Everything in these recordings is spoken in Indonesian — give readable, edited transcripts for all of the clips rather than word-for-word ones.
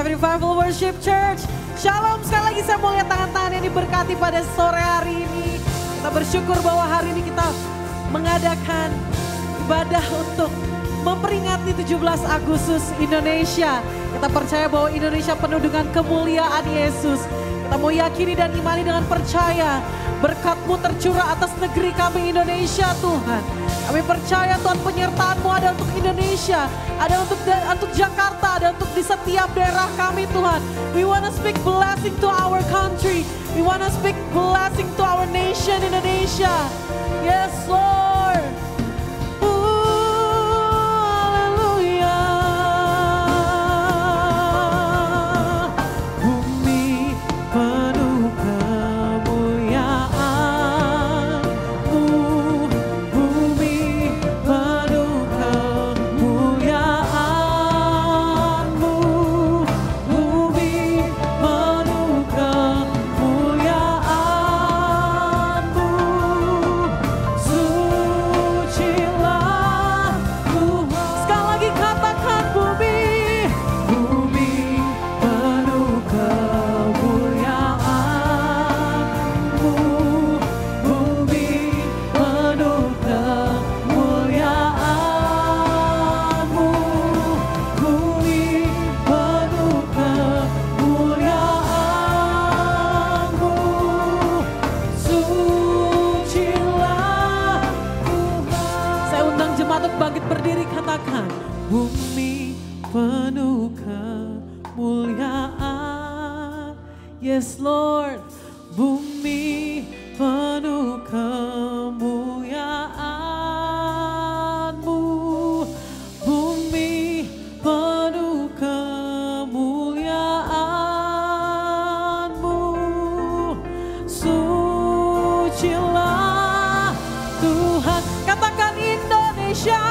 Revival Worship Church. Shalom, sekali lagi saya mau lihat tangan-tangan yang diberkati pada sore hari ini. Kita bersyukur bahwa hari ini kita mengadakan ibadah untuk memperingati 17 Agustus Indonesia. Kita percaya bahwa Indonesia penuh dengan kemuliaan Yesus. Kita mau yakini dan imani dengan percaya berkat-Mu tercurah atas negeri kami Indonesia Tuhan. Kami percaya Tuhan penyertaan-Mu ada untuk Indonesia, ada untuk Jakarta, ada untuk di setiap daerah kami Tuhan. We want to speak blessing to our country. We want to speak blessing to our nation Indonesia. Yes Lord. Yes Lord, bumi penuh kemuliaan-Mu, bumi penuh kemuliaan-Mu, sucilah Tuhan. Katakan Indonesia,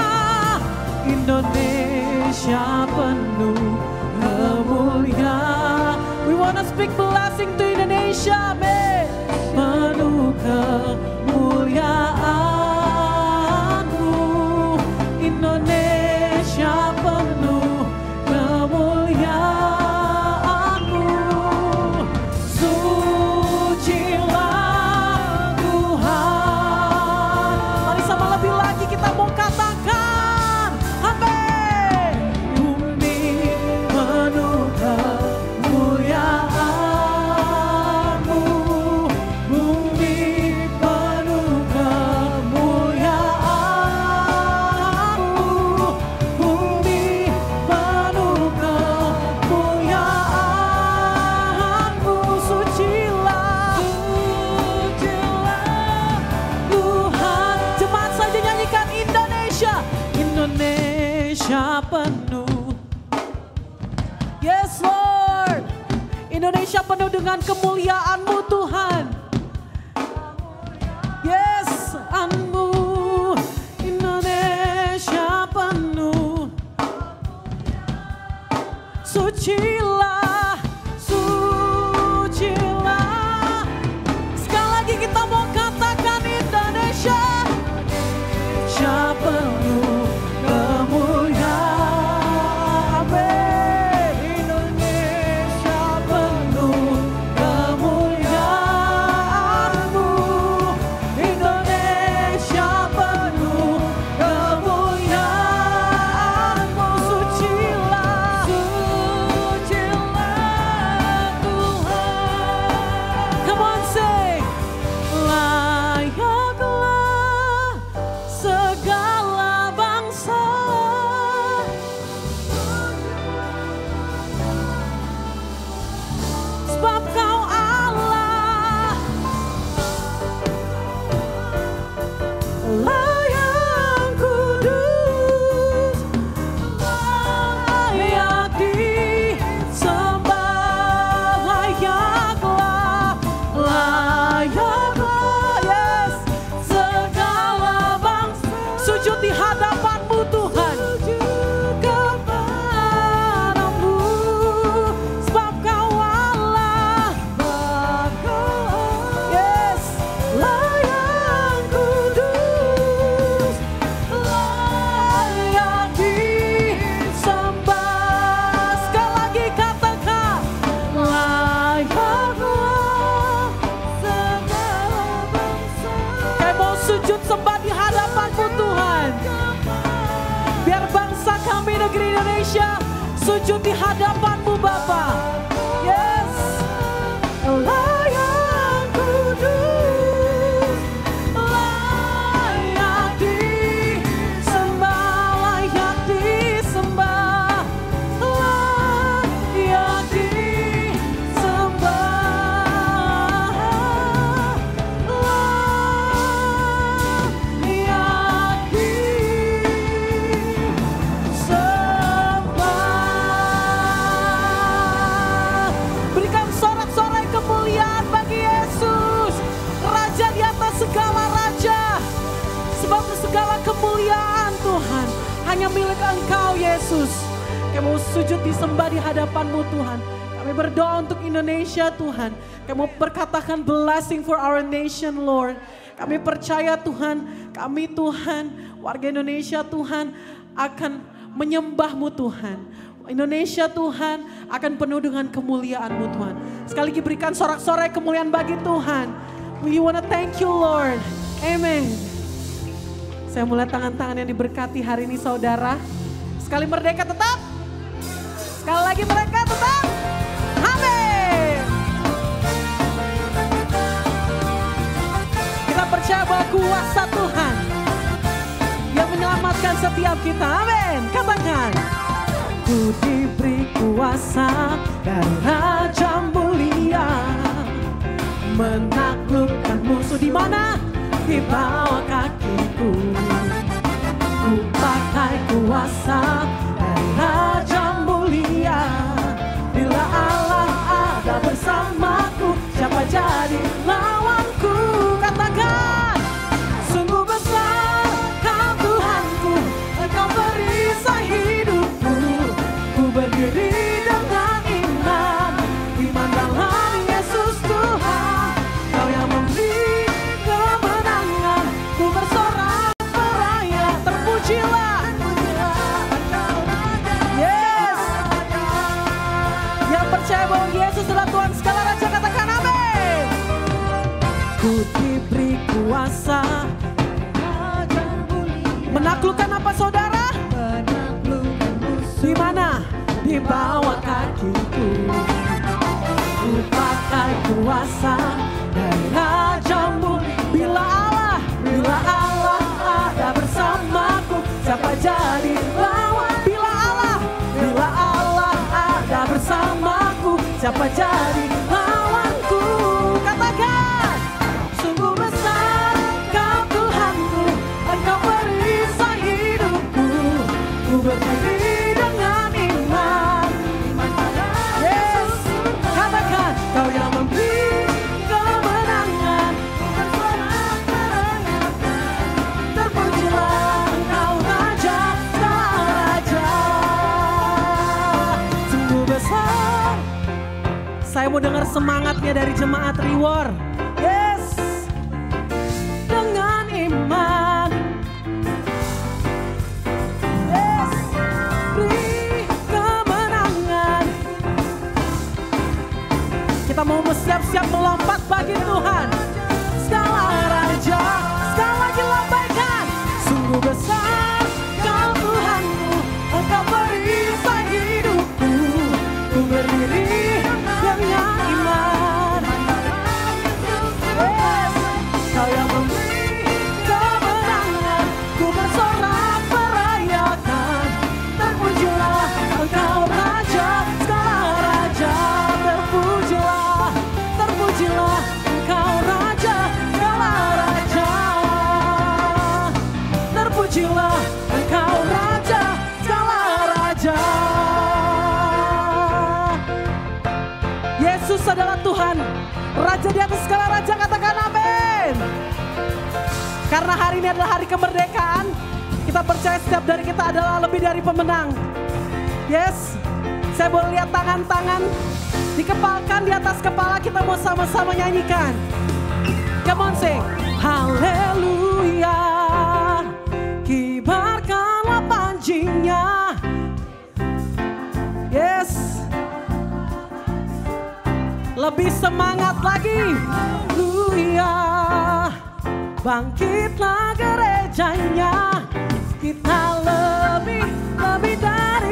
Indonesia penuh kemuliaan. We wanna speak blessing to Indonesia, amen. Penuh kemuliaan-Mu, Indonesia penuh kemuliaan-Mu, sucilah Tuhan. Mari sama lebih lagi kita mau katakan, amen. Bumi penuh penuh. Yes Lord, Indonesia penuh dengan kemuliaan-Mu Tuhan. Yes, Mu, Indonesia penuh. Sucilah, sucilah. Sekali lagi kita mau katakan Indonesia, Indonesia penuh. negeri Indonesia sujud di hadapan-Mu Bapa. Yes. Allah yang kudus, layak disembah, layak disembah, layak disembah, layak disembah. Berikan sorak-sorai kemuliaan bagi Yesus, Raja di atas segala raja. Sebab segala kemuliaan Tuhan hanya milik Engkau Yesus. Kami mau sujud disembah di hadapan-Mu Tuhan. Kami berdoa untuk Indonesia Tuhan. Kami mau berkatakan blessing for our nation Lord. Kami percaya Tuhan, kami Tuhan, warga Indonesia Tuhan akan menyembah-Mu Tuhan. Indonesia Tuhan akan penuh dengan kemuliaan-Mu Tuhan. Sekali lagi berikan sorak-sorai kemuliaan bagi Tuhan. We wanna thank you Lord. Amen. Saya mulai tangan-tangan yang diberkati hari ini saudara. Sekali merdeka tetap. Sekali lagi mereka tetap. Amin. Kita percaya bahwa kuasa Tuhan yang menyelamatkan setiap kita. Amin. Katakan. Ku diberi kuasa dari Raja mulia, menaklukkan musuh di mana? Di bawah kakiku. Ku pakai kuasa dari Raja mulia. Bila Allah ada bersamaku, siapa jadi lawanku? Katakan, sungguh besar Kau Tuhanku, Engkau perisai hidupku. Ku berdiri dengan iman, iman dalam Yesus Tuhan. Kau yang memberi kemenangan, ku bersorak beraya, terpujilah. Yes. Yang percaya bahwa Yesus adalah Tuhan segala raja, katakan amin. Ku diberi kuasa menaklukkan apa saudara? Di mana? Di bawah kakiku. Ku pakai kuasa dari Raja-Mu. Bila Allah ada bersamaku, siapa jadi lawan? Bila Allah ada bersamaku, siapa jadi lawanku? Katakan, sungguh besar Kau Tuhanku, Engkau perisai hidupku. Ku berdiri dengan iman. Yes, katakan, Kau yang memberi kemenangan. Terpujilah Engkau Raja, Raja. Sungguh besar. Saya mau dengar semangatnya dari jemaat Reward. Yes, dengan iman. Yes, beri kemenangan. Kita mau bersiap-siap melompat bagi Tuhan. Segala raja, sekali lagi lambaikan. Sungguh besar Kau Tuhanku, Engkau perisai hidupku. Ku berdiri dengan iman. Yes, Kau yang memberi kemenangan. Ku bersorak merayakan. Terpujilah Engkau Raja, segala raja. Terpujilah, terpujilah Engkau Raja, segala raja. Terpujilah Engkau Raja, segala raja. Yesus adalah Tuhan, Raja di atas segala raja, katakan amin. Karena hari ini adalah hari kemerdekaan, kita percaya setiap dari kita adalah lebih dari pemenang. Yes, saya boleh lihat tangan-tangan dikepalkan di atas kepala, kita mau sama-sama nyanyikan. Come on sing. Haleluya, kibarkanlah panjinya. Yes, lebih semangat lagi. Haleluya, bangkitlah gerejanya. Kita lebih dari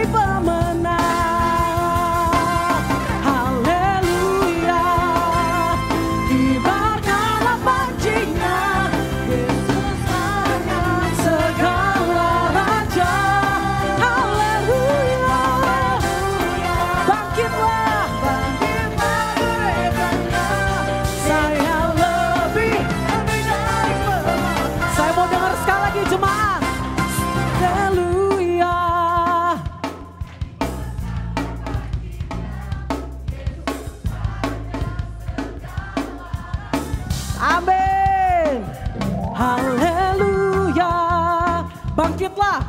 jemaat. Haleluya. Amin. Haleluya. Bangkitlah.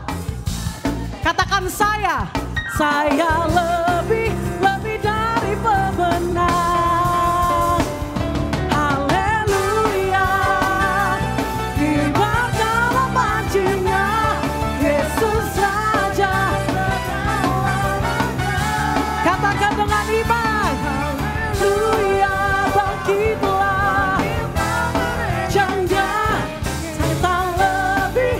Katakan saya lebih dari pemenang. Haleluya. Hebat dalam pancinya, Yesus Raja. Katakan dengan iman. Haleluya. Bangkitlah. Jangan kita lebih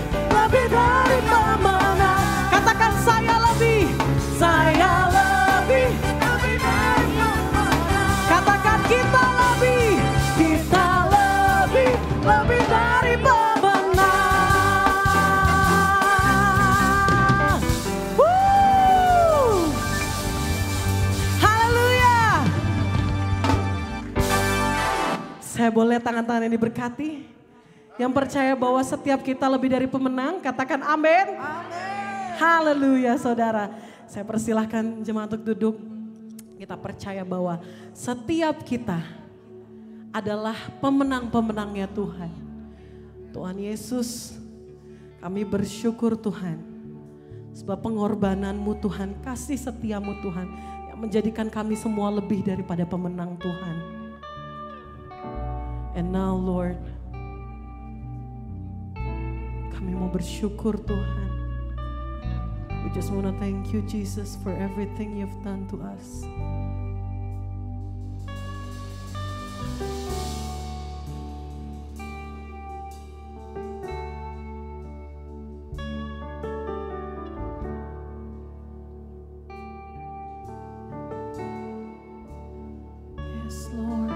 dari pemenang. Katakan saya lebih dari pemenang. Katakan kita lebih dari pemenang. Haleluya. Saya boleh tangan-tangan yang diberkati? Yang percaya bahwa setiap kita lebih dari pemenang, katakan amin. Haleluya saudara. Saya persilahkan jemaat untuk duduk. Kita percaya bahwa setiap kita adalah pemenang-pemenangnya Tuhan. Tuhan Yesus, kami bersyukur Tuhan. Sebab pengorbananmu Tuhan, kasih setiamu Tuhan. Yang menjadikan kami semua lebih daripada pemenang Tuhan. And now Lord, kami mau bersyukur Tuhan. We just want to thank you Jesus for everything you've done to us. Yes Lord.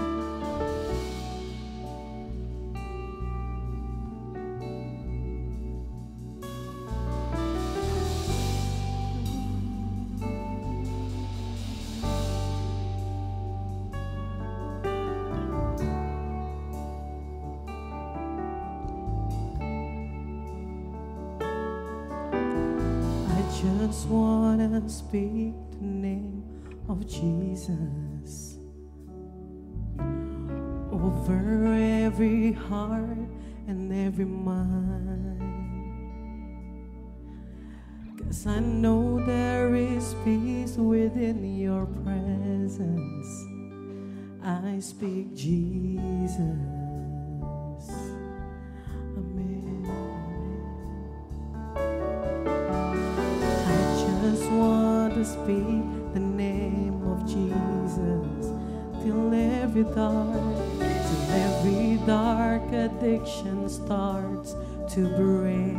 Just wanna speak the name of Jesus over every heart and every mind. 'Cause I know there is peace within your presence. I speak Jesus. Amen. Just want to speak the name of Jesus till every dark addiction starts to break,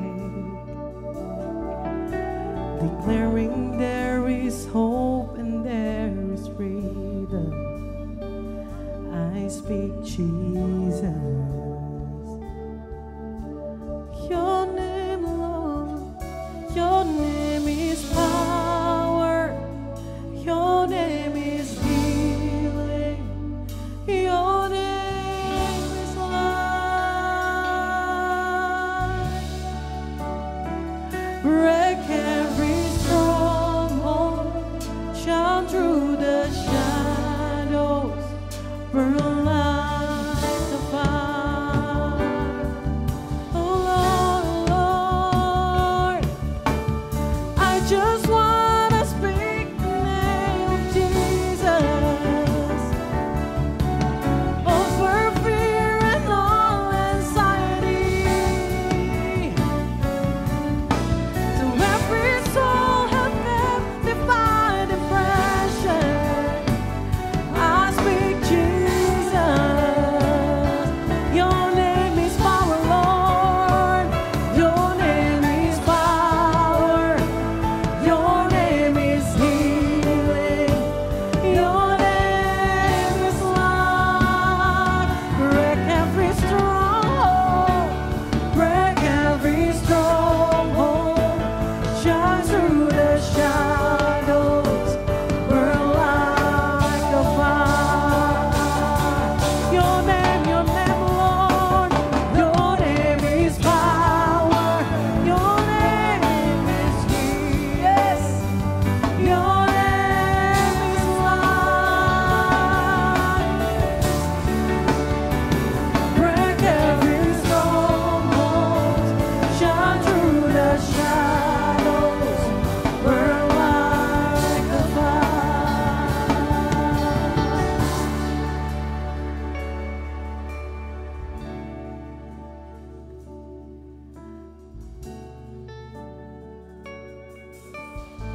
declaring there is hope and there is freedom. I speak Jesus. Your name, Lord, your name is power, your name is healing, your name is life. Break every stronghold, shine through the shadows, burn like the fire. Oh Lord,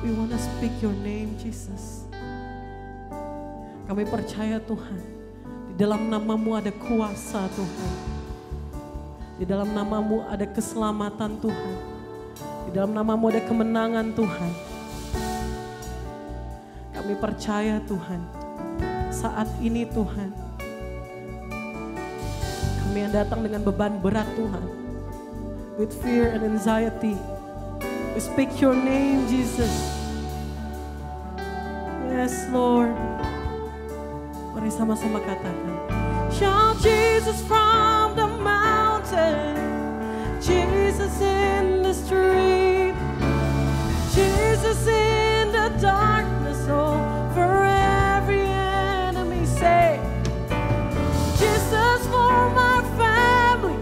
We want to speak your name, Jesus. Kami percaya Tuhan, di dalam nama-Mu ada kuasa Tuhan. Di dalam nama-Mu ada keselamatan Tuhan. Di dalam nama-Mu ada kemenangan Tuhan. Kami percaya Tuhan, saat ini Tuhan, kami yang datang dengan beban berat Tuhan, with fear and anxiety, we speak your name, Jesus. Yes, Lord. Mari sama-sama katakan. Shout Jesus from the mountain, Jesus in the street, Jesus in the darkness over every enemy. Say, Jesus for my family,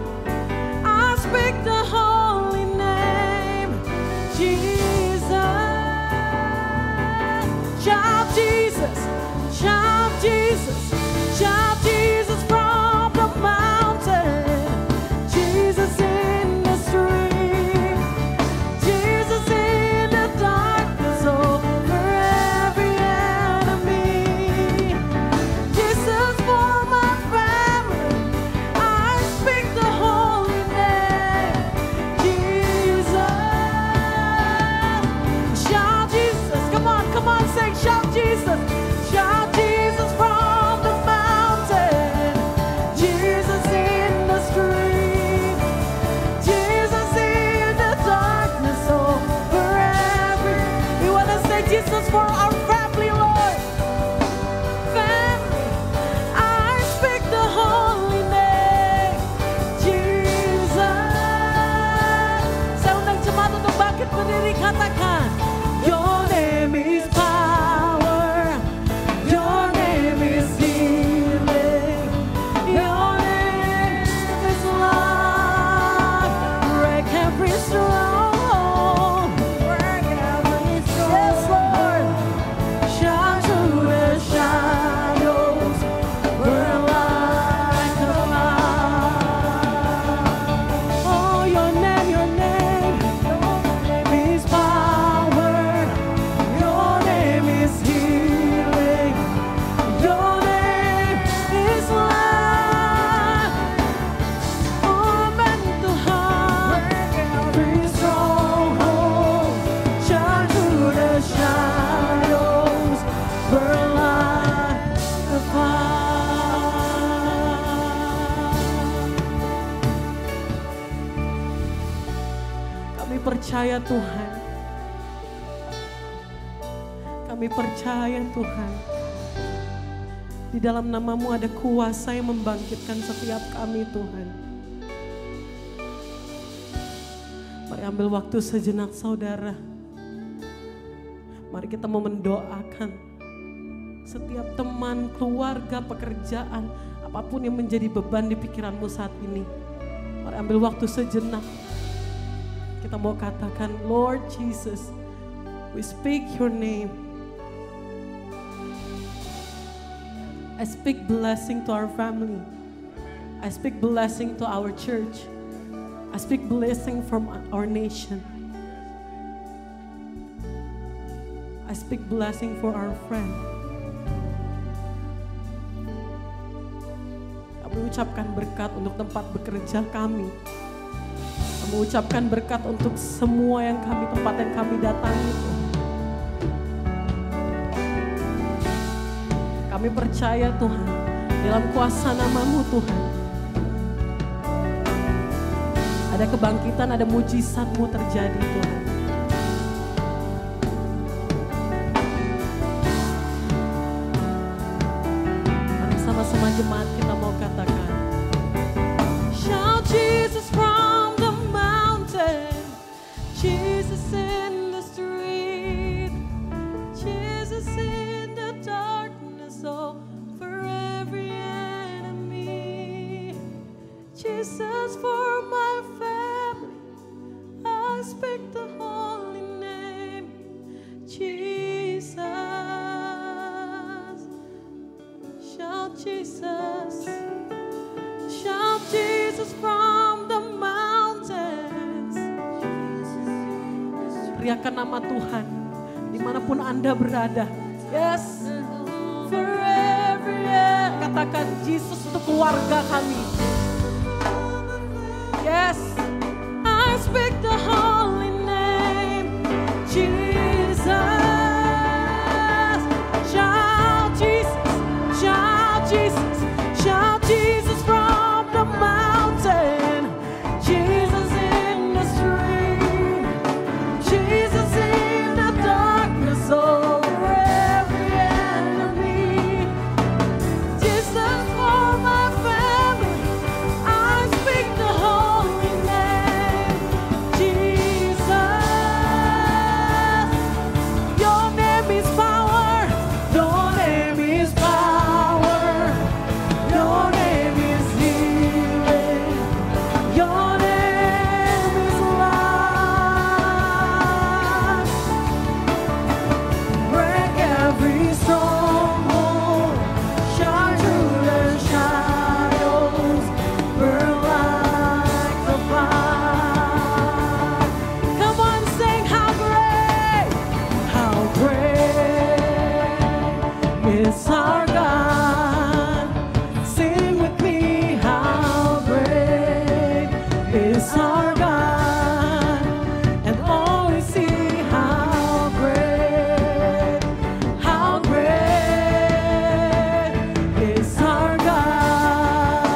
I speak the holy name, Jesus. Shout Jesus, shout Jesus, shout Jesus from the mountain, Jesus in the street, Jesus in the darkness over every enemy. Jesus for my family, I speak the holy name, Jesus. Shout Jesus, come on, sing, shout Jesus, shout Jesus from the mountain, Jesus in the street, Jesus in the darkness over every. We want to say Jesus for our family, Lord. Family, I speak the holy name, Jesus. Saya undang jemaat untuk bangkit berdiri, katakan, Your name is power, Your name is healing, Your name is love. Break every stronghold, break every stronghold. Yes, Lord. Shine through the shadows, burn like a fire. Oh, Your name is power, Your name is healing, Your name is life. Oh, amen Tuhan. Every stronghold, shine through the shadows, burn like a fire. Kami percaya Tuhan. Kami percaya Tuhan, di dalam nama-Mu ada kuasa yang membangkitkan setiap kami Tuhan. Mari ambil waktu sejenak saudara. Mari kita mau mendoakan setiap teman, keluarga, pekerjaan, apapun yang menjadi beban di pikiranmu saat ini. Mari ambil waktu sejenak. Kita mau katakan, Lord Jesus, we speak your name. I speak blessing to our family. I speak blessing to our church. I speak blessing from our nation. I speak blessing for our friend. Kami ucapkan berkat untuk tempat bekerja kami. Kami ucapkan berkat untuk semua tempat yang kami datangi. Kami percaya Tuhan, dalam kuasa nama-Mu Tuhan, ada kebangkitan, ada mujizat-Mu terjadi Tuhan. Mari sama-sama jemaat kita mau katakan, Shout Jesus from the mountain, Jesus in the street, Jesus in the darkness over every enemy, Jesus for my family, I speak the holy name, Jesus. Shout Jesus, shout Jesus from the mountains. Teriakan nama Tuhan dimanapun Anda berada. Yes, forever, yeah. Katakan Yesus untuk keluarga kami. Yes, I speak the holy name, Jesus. Shout Jesus, shout Jesus, shout Jesus from the mountain. Jesus in the street, Jesus in the darkness over every enemy. Jesus for my family, I speak the holy name, Jesus. Your name is power, your name is power, your name is healing, your name is life. Break every stronghold, shine through the shadows, burn like the fire. Come on, sing how great is our God. Sing with me, how great is our God. And all we see, how great is our God.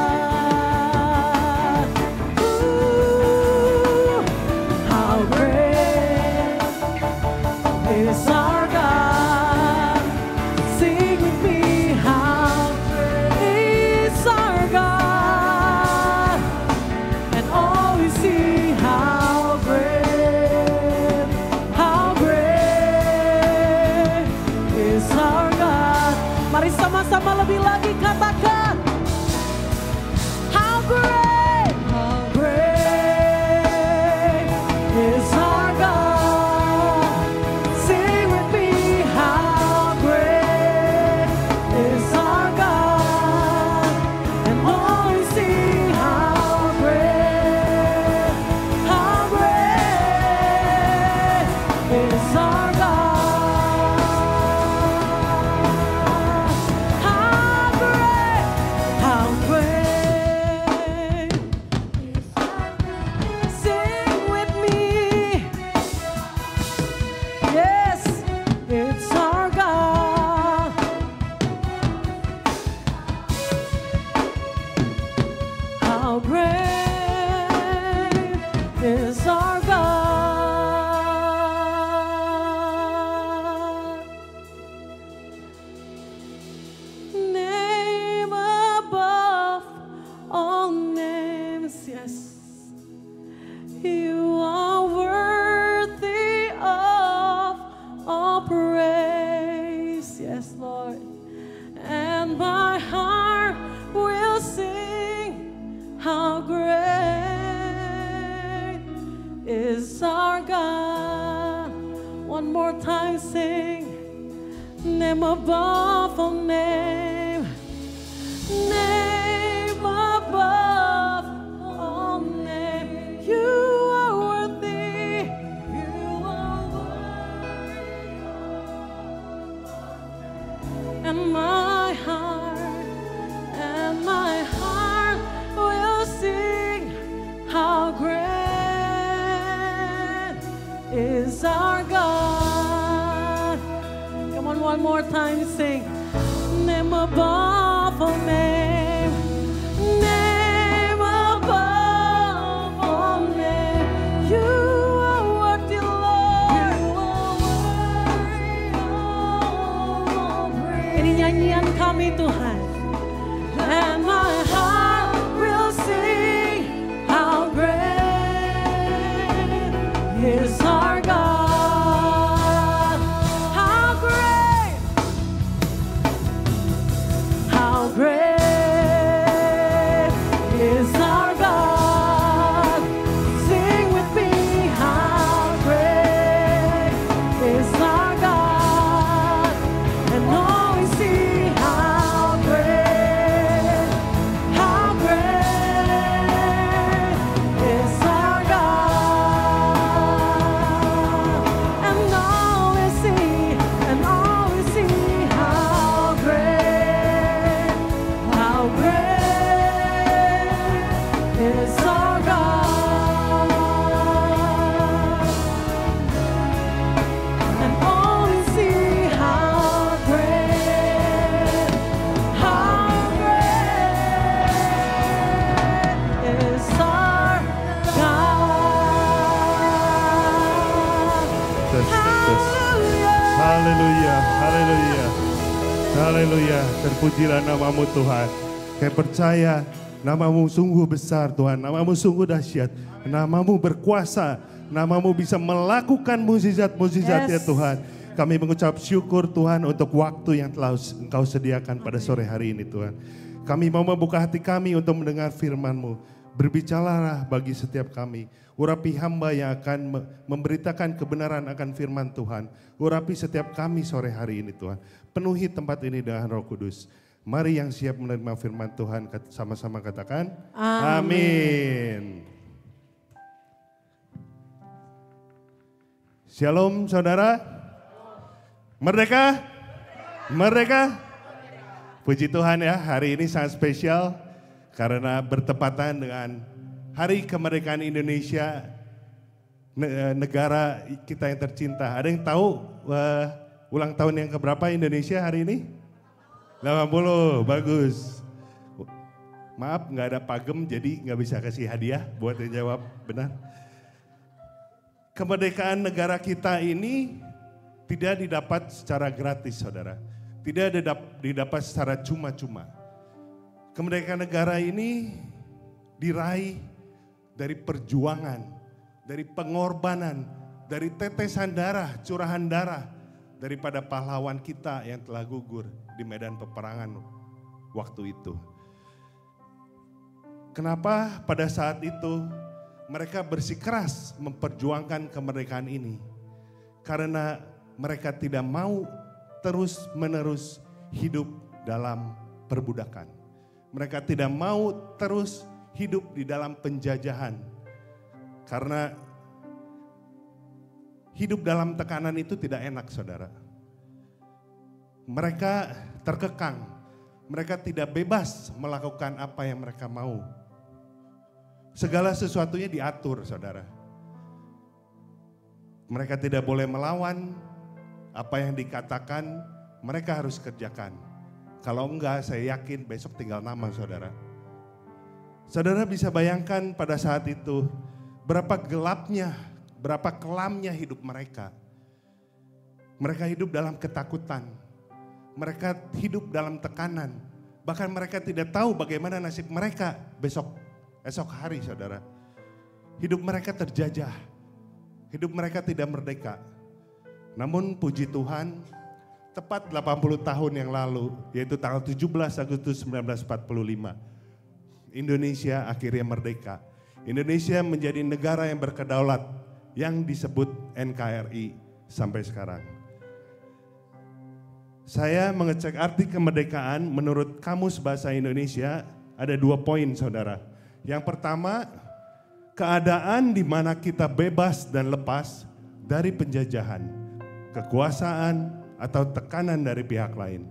Ooh, how great is our God. Sing with me, how great is our God. And all we see, how great is our God. Mari sama-sama lebih lagi katakan, how great is our God. Sing with me, how great is our God. And all we see, how great is our God. How great. Sing with me. Yes, it's our God. How great is our God. Name above all names, yes. You are worthy of all praise, yes, Lord. And my heart will sing, how great is our God. One more time, sing. Name above all name. Name above all name. You are worthy. You are worthy. And my heart will sing, how great is our God. Come on, one more time, sing. Name above all name. Name above all name. You are worthy, Lord. Ini nyanyian kami, Tuhan. And my heart will sing, how great is our God. How great is our God. Sing with me, how great is our God. And all we see, how great is our God. Jesus, Jesus. Haleluya, haleluya, haleluya. Terpujilah namamu Tuhan. Kami percaya namamu sungguh besar Tuhan, namamu sungguh dahsyat, namamu berkuasa, namamu bisa melakukan mukjizat-mukjizat ya Tuhan. Kami mengucap syukur Tuhan untuk waktu yang telah Engkau sediakan pada sore hari ini Tuhan. Kami mau membuka hati kami untuk mendengar firman-Mu. Berbicaralah bagi setiap kami. Urapi hamba yang akan memberitakan kebenaran akan firman Tuhan. Urapi setiap kami sore hari ini Tuhan. Penuhi tempat ini dengan Roh Kudus. Mari yang siap menerima firman Tuhan sama-sama katakan amin. Shalom saudara. Merdeka? Merdeka? Puji Tuhan ya, hari ini sangat spesial karena bertepatan dengan Hari Kemerdekaan Indonesia, negara kita yang tercinta. Ada yang tahu ulang tahun yang keberapa Indonesia hari ini? 80, bagus. Maaf nggak ada pagem jadi nggak bisa kasih hadiah buat yang jawab benar. Kemerdekaan negara kita ini tidak didapat secara gratis saudara. Tidak didapat secara cuma-cuma. Kemerdekaan negara ini diraih dari perjuangan, dari pengorbanan, dari tetesan darah, curahan darah daripada pahlawan kita yang telah gugur di medan peperangan waktu itu. Kenapa pada saat itu mereka bersikeras memperjuangkan kemerdekaan ini? Karena mereka tidak mau terus-menerus hidup dalam perbudakan. Mereka tidak mau terus hidup di dalam penjajahan. Karena hidup dalam tekanan itu tidak enak saudara. Mereka terkekang. Mereka tidak bebas melakukan apa yang mereka mau. Segala sesuatunya diatur saudara. Mereka tidak boleh melawan. Apa yang dikatakan mereka harus kerjakan. Kalau enggak saya yakin besok tinggal nama saudara. Saudara bisa bayangkan pada saat itu berapa gelapnya, berapa kelamnya hidup mereka. Mereka hidup dalam ketakutan. Mereka hidup dalam tekanan. Bahkan mereka tidak tahu bagaimana nasib mereka esok hari saudara. Hidup mereka terjajah. Hidup mereka tidak merdeka. Namun puji Tuhan, tepat 80 tahun yang lalu, yaitu tanggal 17 Agustus 1945, Indonesia akhirnya merdeka. Indonesia menjadi negara yang berkedaulat, yang disebut NKRI sampai sekarang. Saya mengecek arti kemerdekaan menurut Kamus Bahasa Indonesia, ada 2 poin saudara. Yang pertama, keadaan di mana kita bebas dan lepas dari penjajahan, kekuasaan, atau tekanan dari pihak lain.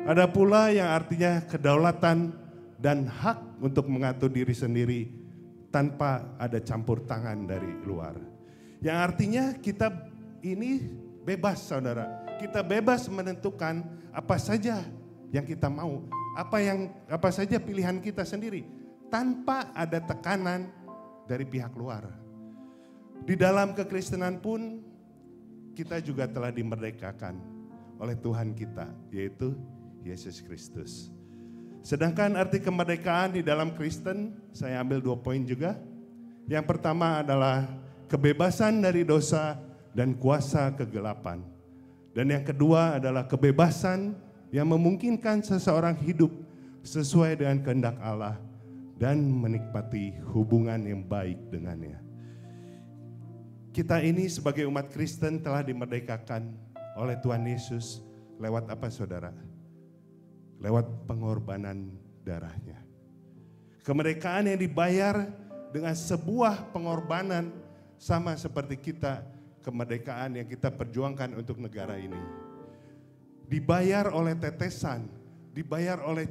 Ada pula yang artinya kedaulatan dan hak untuk mengatur diri sendiri tanpa ada campur tangan dari luar. Yang artinya kita ini bebas saudara. Kita bebas menentukan apa saja yang kita mau. Apa saja pilihan kita sendiri. Tanpa ada tekanan dari pihak luar. Di dalam kekristenan pun kita juga telah dimerdekakan oleh Tuhan kita, yaitu Yesus Kristus. Sedangkan arti kemerdekaan di dalam Kristen, saya ambil 2 poin juga. Yang pertama adalah kebebasan dari dosa dan kuasa kegelapan. Dan yang kedua adalah kebebasan yang memungkinkan seseorang hidup sesuai dengan kehendak Allah dan menikmati hubungan yang baik dengannya. Kita ini sebagai umat Kristen telah dimerdekakan oleh Tuhan Yesus lewat apa saudara? Lewat pengorbanan darahnya. Kemerdekaan yang dibayar dengan sebuah pengorbanan sama seperti kita, kemerdekaan yang kita perjuangkan untuk negara ini. Dibayar oleh tetesan, dibayar oleh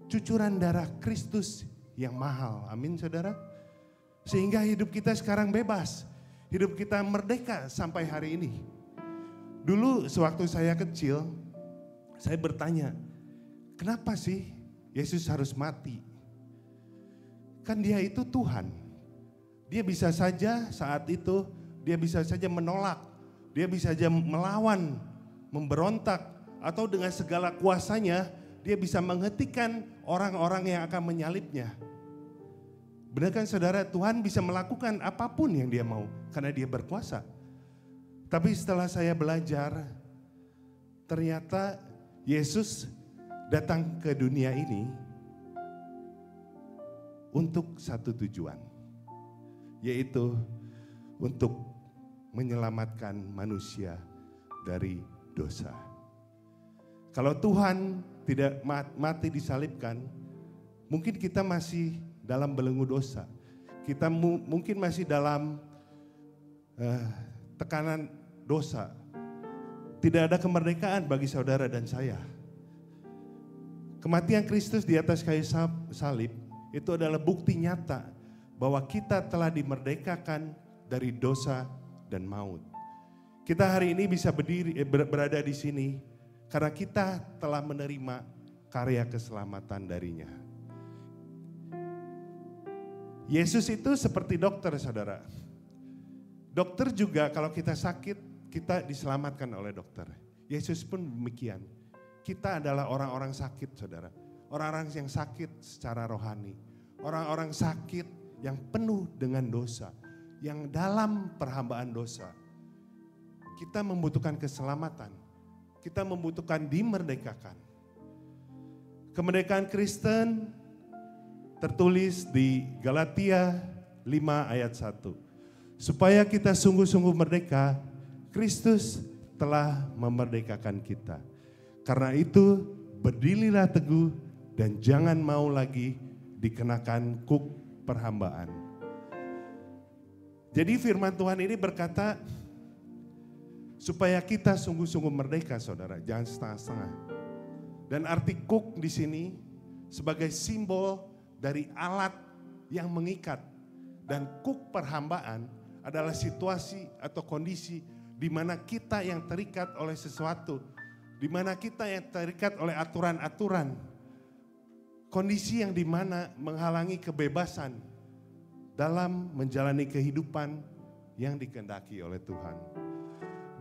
cucuran darah Kristus yang mahal. Amin saudara. Sehingga hidup kita sekarang bebas. Hidup kita merdeka sampai hari ini. Dulu sewaktu saya kecil, saya bertanya, kenapa sih Yesus harus mati? Kan dia itu Tuhan. Dia bisa saja saat itu, dia bisa saja menolak dia bisa aja melawan, memberontak, atau dengan segala kuasanya dia bisa menghentikan orang-orang yang akan menyalibnya. Benar kan saudara, Tuhan bisa melakukan apapun yang dia mau karena dia berkuasa. Tapi setelah saya belajar, ternyata Yesus datang ke dunia ini untuk satu tujuan, yaitu untuk menyelamatkan manusia dari dosa. Kalau Tuhan tidak mati disalibkan, mungkin kita masih dalam belenggu dosa. Kita mungkin masih dalam tekanan dosa. Tidak ada kemerdekaan bagi saudara dan saya. Kematian Kristus di atas kayu salib itu adalah bukti nyata bahwa kita telah dimerdekakan dari dosa dan maut. Kita hari ini bisa berada di sini karena kita telah menerima karya keselamatan darinya. Yesus itu seperti dokter, saudara. Dokter juga kalau kita sakit, kita diselamatkan oleh dokter. Yesus pun demikian. Kita adalah orang-orang sakit, saudara. Orang-orang yang sakit secara rohani. Orang-orang sakit yang penuh dengan dosa. Yang dalam perhambaan dosa. Kita membutuhkan keselamatan. Kita membutuhkan dimerdekakan. Kemerdekaan Kristen tertulis di Galatia 5 ayat 1. Supaya kita sungguh-sungguh merdeka, Kristus telah memerdekakan kita. Karena itu berdirilah teguh dan jangan mau lagi dikenakan kuk perhambaan. Jadi firman Tuhan ini berkata supaya kita sungguh-sungguh merdeka, saudara, jangan setengah-setengah. Dan arti kuk di sini sebagai simbol dari alat yang mengikat. Dan kuk perhambaan adalah situasi atau kondisi di mana kita yang terikat oleh sesuatu. Di mana kita yang terikat oleh aturan-aturan. Kondisi yang di mana menghalangi kebebasan dalam menjalani kehidupan yang dikehendaki oleh Tuhan.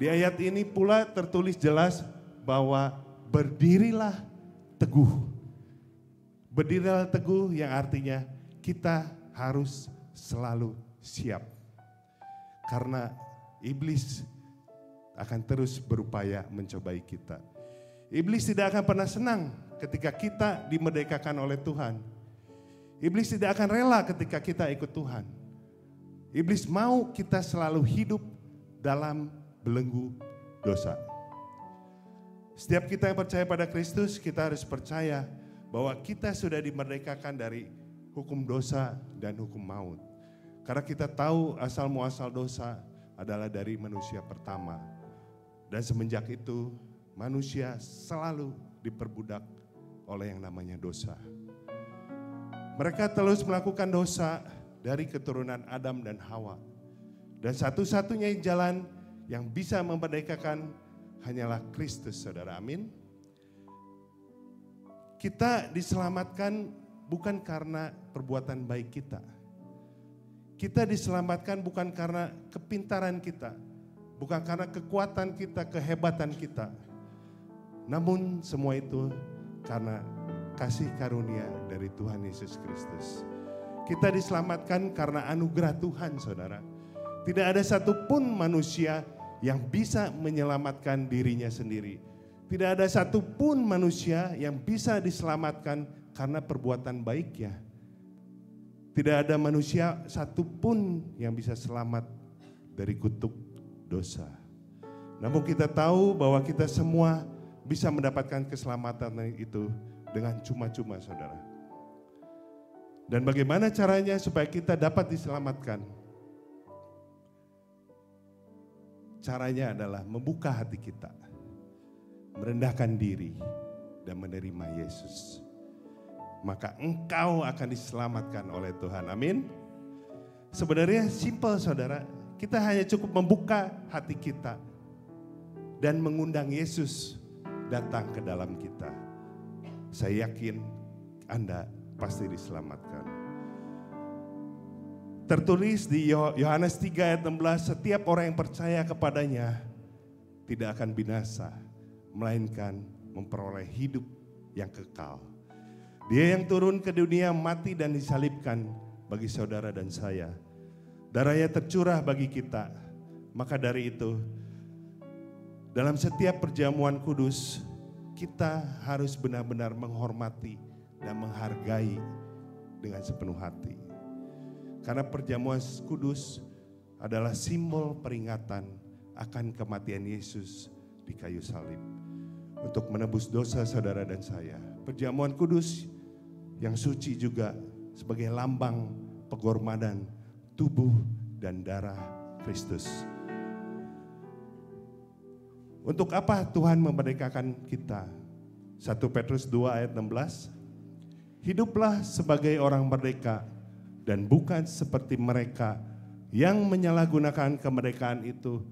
Di ayat ini pula tertulis jelas bahwa berdirilah teguh. Berdirilah teguh yang artinya kita harus selalu siap. Karena iblis akan terus berupaya mencobai kita. Iblis tidak akan pernah senang ketika kita dimerdekakan oleh Tuhan. Iblis tidak akan rela ketika kita ikut Tuhan. Iblis mau kita selalu hidup dalam belenggu dosa. Setiap kita yang percaya pada Kristus, kita harus percaya bahwa kita sudah dimerdekakan dari hukum dosa dan hukum maut. Karena kita tahu asal muasal dosa adalah dari manusia pertama. Dan semenjak itu manusia selalu diperbudak oleh yang namanya dosa. Mereka terus melakukan dosa dari keturunan Adam dan Hawa. Dan satu-satunya jalan yang bisa memerdekakan hanyalah Kristus, saudara, amin. Kita diselamatkan bukan karena perbuatan baik kita. Kita diselamatkan bukan karena kepintaran kita. Bukan karena kekuatan kita, kehebatan kita. Namun semua itu karena kasih karunia dari Tuhan Yesus Kristus. Kita diselamatkan karena anugerah Tuhan, saudara. Tidak ada satupun manusia yang bisa menyelamatkan dirinya sendiri. Tidak ada satupun manusia yang bisa diselamatkan karena perbuatan baiknya. Tidak ada manusia satupun yang bisa selamat dari kutuk dosa. Namun kita tahu bahwa kita semua bisa mendapatkan keselamatan itu dengan cuma-cuma, saudara. Dan bagaimana caranya supaya kita dapat diselamatkan? Caranya adalah membuka hati kita, merendahkan diri, dan menerima Yesus. Maka engkau akan diselamatkan oleh Tuhan, amin. Sebenarnya simple, saudara. Kita hanya cukup membuka hati kita dan mengundang Yesus datang ke dalam kita. Saya yakin Anda pasti diselamatkan. Tertulis di Yohanes 3 ayat 16, setiap orang yang percaya kepadanya tidak akan binasa, melainkan memperoleh hidup yang kekal. Dia yang turun ke dunia mati dan disalibkan bagi saudara dan saya. Darahnya tercurah bagi kita. Maka dari itu, dalam setiap perjamuan kudus, kita harus benar-benar menghormati dan menghargai dengan sepenuh hati. Karena perjamuan kudus adalah simbol peringatan akan kematian Yesus di kayu salib untuk menebus dosa saudara dan saya. Perjamuan kudus yang suci juga sebagai lambang pengorbanan tubuh dan darah Kristus. Untuk apa Tuhan memerdekakan kita? 1 Petrus 2 ayat 16. Hiduplah sebagai orang merdeka dan bukan seperti mereka yang menyalahgunakan kemerdekaan itu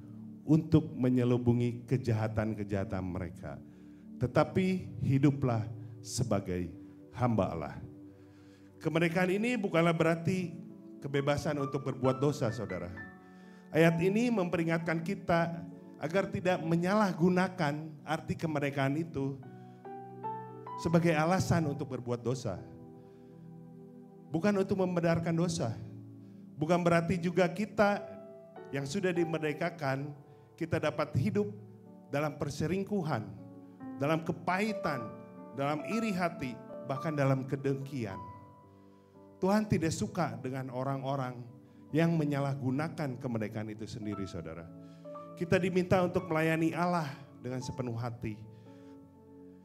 untuk menyelubungi kejahatan-kejahatan mereka. Tetapi hiduplah sebagai hamba Allah. Kemerdekaan ini bukanlah berarti kebebasan untuk berbuat dosa, saudara. Ayat ini memperingatkan kita agar tidak menyalahgunakan arti kemerdekaan itu sebagai alasan untuk berbuat dosa. Bukan untuk membenarkan dosa. Bukan berarti juga kita yang sudah dimerdekakan, kita dapat hidup dalam perselingkuhan, dalam kepahitan, dalam iri hati, bahkan dalam kedengkian. Tuhan tidak suka dengan orang-orang yang menyalahgunakan kemerdekaan itu sendiri, saudara. Kita diminta untuk melayani Allah dengan sepenuh hati.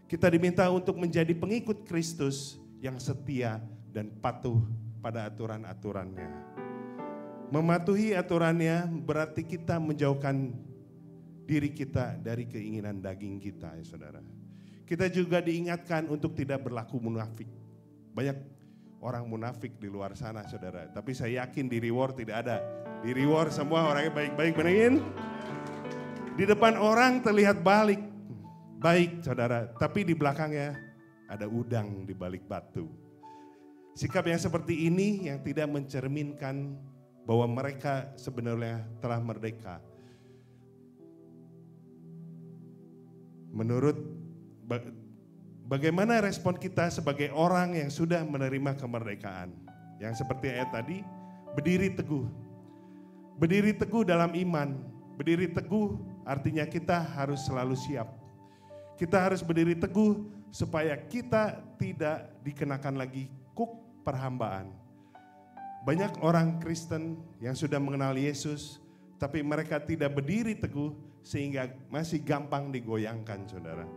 Kita diminta untuk menjadi pengikut Kristus yang setia dan patuh pada aturan-aturannya. Mematuhi aturannya berarti kita menjauhkan diri kita dari keinginan daging kita, ya saudara. Kita juga diingatkan untuk tidak berlaku munafik. Banyak orang munafik di luar sana, saudara. Tapi saya yakin di Reward tidak ada. Di Reward semua orangnya baik-baik, benerin. Di depan orang terlihat baik saudara, tapi di belakangnya ada udang di balik batu. Sikap yang seperti ini yang tidak mencerminkan bahwa mereka sebenarnya telah merdeka. Menurut bagaimana respon kita sebagai orang yang sudah menerima kemerdekaan? Yang seperti ayat tadi, berdiri teguh. Berdiri teguh dalam iman. Berdiri teguh artinya kita harus selalu siap. Kita harus berdiri teguh supaya kita tidak dikenakan lagi kuk perhambaan. Banyak orang Kristen yang sudah mengenal Yesus, tapi mereka tidak berdiri teguh sehingga masih gampang digoyangkan, saudara.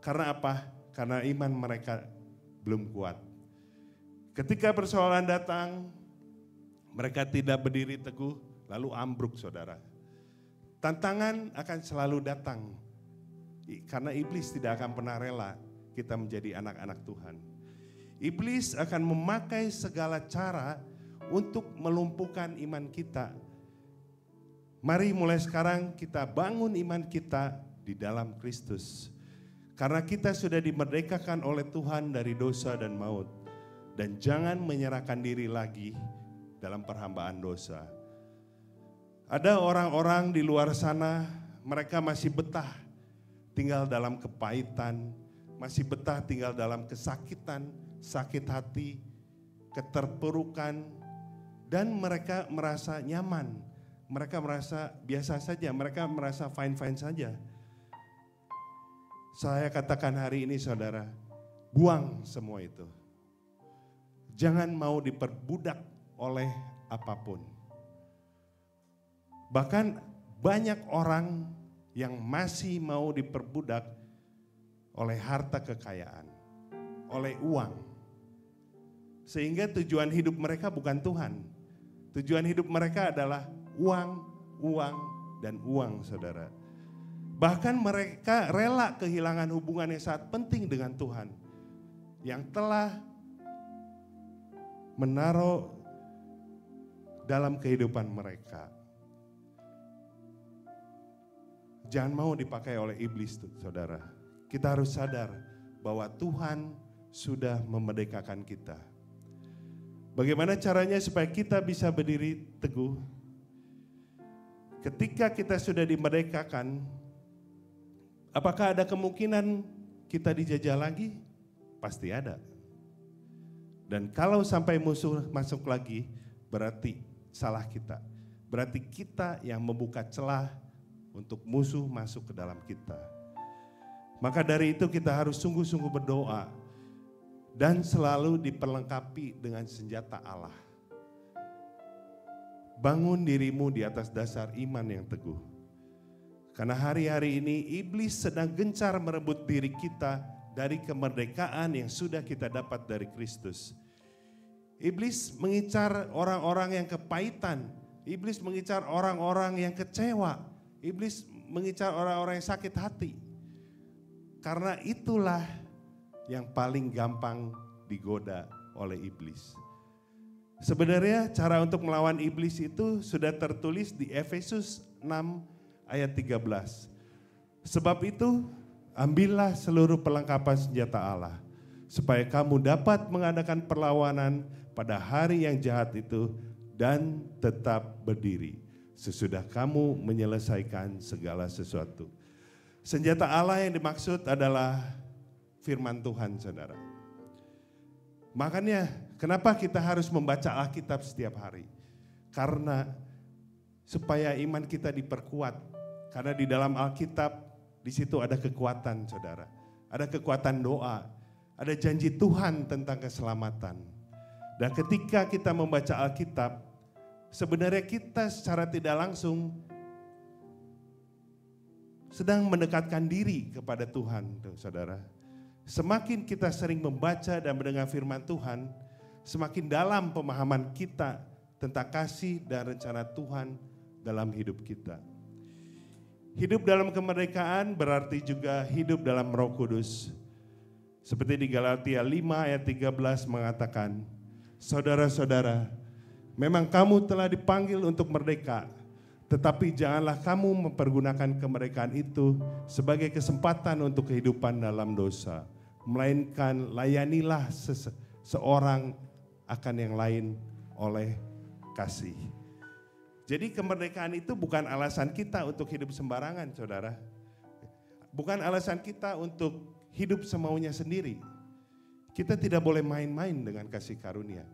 Karena apa? Karena iman mereka belum kuat. Ketika persoalan datang, mereka tidak berdiri teguh, lalu ambruk, saudara. Tantangan akan selalu datang, karena iblis tidak akan pernah rela kita menjadi anak-anak Tuhan. Iblis akan memakai segala cara untuk melumpuhkan iman kita. Mari mulai sekarang kita bangun iman kita di dalam Kristus. Karena kita sudah dimerdekakan oleh Tuhan dari dosa dan maut. Dan jangan menyerahkan diri lagi dalam perhambaan dosa. Ada orang-orang di luar sana, mereka masih betah tinggal dalam kepahitan, masih betah tinggal dalam kesakitan, sakit hati, keterpurukan, dan mereka merasa nyaman, mereka merasa biasa saja, mereka merasa fine-fine saja. Saya katakan hari ini saudara, buang semua itu. Jangan mau diperbudak oleh apapun. Bahkan banyak orang yang masih mau diperbudak oleh harta kekayaan, oleh uang. Sehingga tujuan hidup mereka bukan Tuhan. Tujuan hidup mereka adalah uang, uang, dan uang, saudara. Bahkan mereka rela kehilangan hubungan yang sangat penting dengan Tuhan. Yang telah menaruh dalam kehidupan mereka. Jangan mau dipakai oleh iblis, saudara. Kita harus sadar bahwa Tuhan sudah memerdekakan kita. Bagaimana caranya supaya kita bisa berdiri teguh? Ketika kita sudah dimerdekakan, Apakah ada kemungkinan kita dijajah lagi? Pasti ada. Dan kalau sampai musuh masuk lagi, berarti salah kita. Berarti kita yang membuka celah untuk musuh masuk ke dalam kita. Maka dari itu kita harus sungguh-sungguh berdoa dan selalu diperlengkapi dengan senjata Allah. Bangun dirimu di atas dasar iman yang teguh. Karena hari-hari ini iblis sedang gencar merebut diri kita dari kemerdekaan yang sudah kita dapat dari Kristus. Iblis mengincar orang-orang yang kepahitan. Iblis mengincar orang-orang yang kecewa. Iblis mengincar orang-orang yang sakit hati. Karena itulah yang paling gampang digoda oleh iblis. Sebenarnya cara untuk melawan iblis itu sudah tertulis di Efesus 6 ayat 13. Sebab itu ambillah seluruh perlengkapan senjata Allah, supaya kamu dapat mengadakan perlawanan pada hari yang jahat itu dan tetap berdiri sesudah kamu menyelesaikan segala sesuatu. Senjata Allah yang dimaksud adalah firman Tuhan, saudara. Makanya kenapa kita harus membaca Alkitab setiap hari? Karena supaya iman kita diperkuat. Karena di dalam Alkitab di situ ada kekuatan, saudara. Ada kekuatan doa, ada janji Tuhan tentang keselamatan. Dan ketika kita membaca Alkitab, sebenarnya kita secara tidak langsung sedang mendekatkan diri kepada Tuhan, saudara. Semakin kita sering membaca dan mendengar firman Tuhan, semakin dalam pemahaman kita tentang kasih dan rencana Tuhan dalam hidup kita. Hidup dalam kemerdekaan berarti juga hidup dalam Roh Kudus. Seperti di Galatia 5 ayat 13 mengatakan, saudara-saudara, memang kamu telah dipanggil untuk merdeka, tetapi janganlah kamu mempergunakan kemerdekaan itu sebagai kesempatan untuk kehidupan dalam dosa. Melainkan layanilah seorang akan yang lain oleh kasih. Jadi kemerdekaan itu bukan alasan kita untuk hidup sembarangan, saudara. Bukan alasan kita untuk hidup semaunya sendiri. Kita tidak boleh main-main dengan kasih karunia.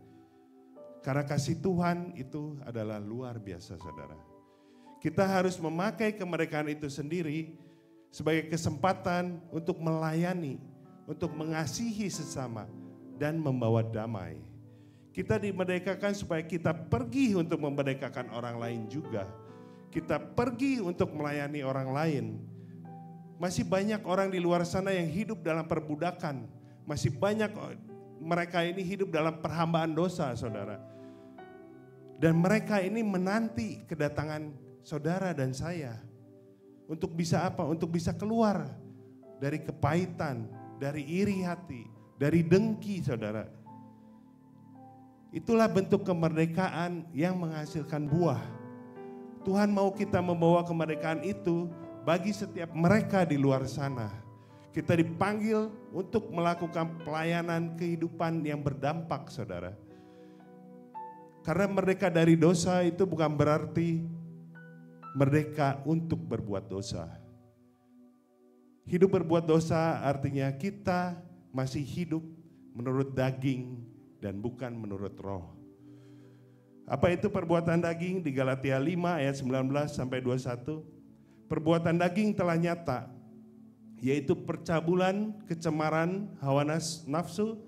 Karena kasih Tuhan itu adalah luar biasa, saudara. Kita harus memakai kemerdekaan itu sendiri sebagai kesempatan untuk melayani, untuk mengasihi sesama dan membawa damai. Kita dimerdekakan supaya kita pergi untuk memerdekakan orang lain juga. Kita pergi untuk melayani orang lain. Masih banyak orang di luar sana yang hidup dalam perbudakan. Masih banyak mereka ini hidup dalam perhambaan dosa, saudara. Dan mereka ini menanti kedatangan saudara dan saya. Untuk bisa apa? Untuk bisa keluar dari kepahitan, dari iri hati, dari dengki, saudara. Itulah bentuk kemerdekaan yang menghasilkan buah. Tuhan mau kita membawa kemerdekaan itu bagi setiap mereka di luar sana. Kita dipanggil untuk melakukan pelayanan kehidupan yang berdampak, saudara. Karena merdeka dari dosa itu bukan berarti merdeka untuk berbuat dosa. Hidup berbuat dosa artinya kita masih hidup menurut daging dan bukan menurut roh. Apa itu perbuatan daging? Di Galatia 5 ayat 19 sampai 21. Perbuatan daging telah nyata, yaitu percabulan, kecemaran, hawa nafsu,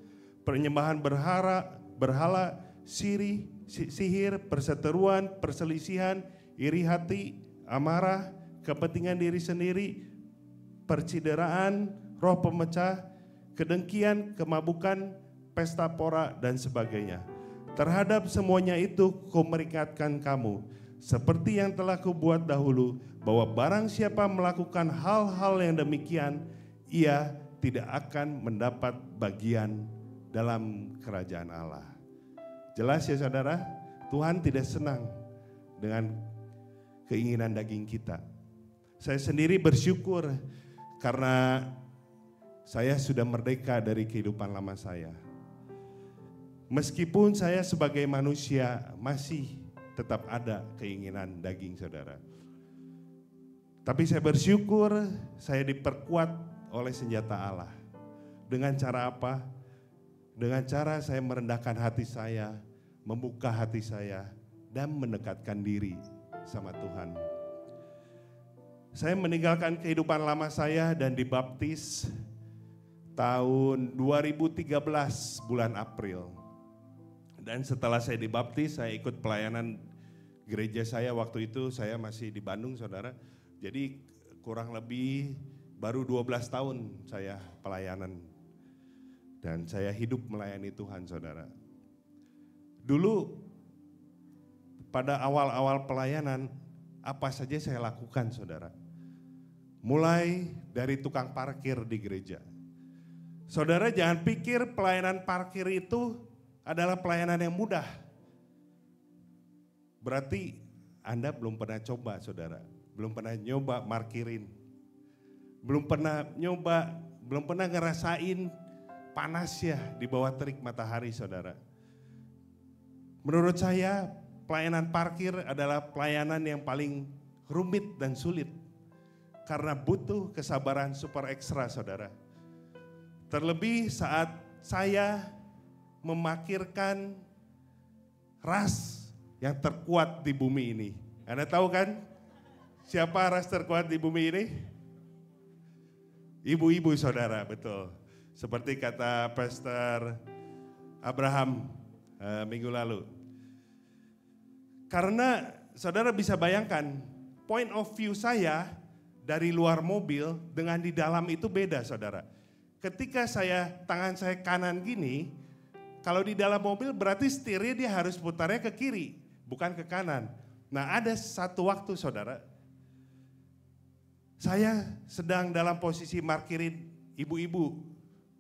penyembahan berhala, sihir, perseteruan, perselisihan, iri hati, amarah, kepentingan diri sendiri, percideraan, roh pemecah, kedengkian, kemabukan, pesta pora, dan sebagainya. Terhadap semuanya itu kuperingatkan kamu, seperti yang telah kubuat dahulu, bahwa barang siapa melakukan hal-hal yang demikian, ia tidak akan mendapat bagian dalam kerajaan Allah. Jelas ya saudara, Tuhan tidak senang dengan keinginan daging kita. Saya sendiri bersyukur karena saya sudah merdeka dari kehidupan lama saya. Meskipun saya sebagai manusia masih tetap ada keinginan daging, saudara. Tapi saya bersyukur saya diperkuat oleh senjata Allah. Dengan cara apa? Dengan cara saya merendahkan hati saya, membuka hati saya, dan mendekatkan diri sama Tuhan. Saya meninggalkan kehidupan lama saya dan dibaptis tahun 2013 bulan April. Dan setelah saya dibaptis, saya ikut pelayanan gereja saya waktu itu, saya masih di Bandung, saudara. Jadi kurang lebih baru 12 tahun saya pelayanan. Dan saya hidup melayani Tuhan, saudara. Dulu pada awal-awal pelayanan, apa saja saya lakukan, saudara. Mulai dari tukang parkir di gereja. Saudara jangan pikir pelayanan parkir itu adalah pelayanan yang mudah. Berarti Anda belum pernah coba, saudara. Belum pernah nyoba markirin. Belum pernah ngerasain panasnya di bawah terik matahari, saudara. Menurut saya pelayanan parkir adalah pelayanan yang paling rumit dan sulit. Karena butuh kesabaran super ekstra, saudara. Terlebih saat saya memarkirkan ras yang terkuat di bumi ini. Anda tahu kan siapa ras terkuat di bumi ini? Ibu-ibu, saudara, betul. Seperti kata Pastor Abraham minggu lalu. Karena saudara bisa bayangkan point of view saya dari luar mobil dengan di dalam itu beda, saudara. Ketika tangan saya kanan gini, kalau di dalam mobil berarti setirnya dia harus putarnya ke kiri, bukan ke kanan. Nah ada satu waktu, saudara, saya sedang dalam posisi markirin ibu-ibu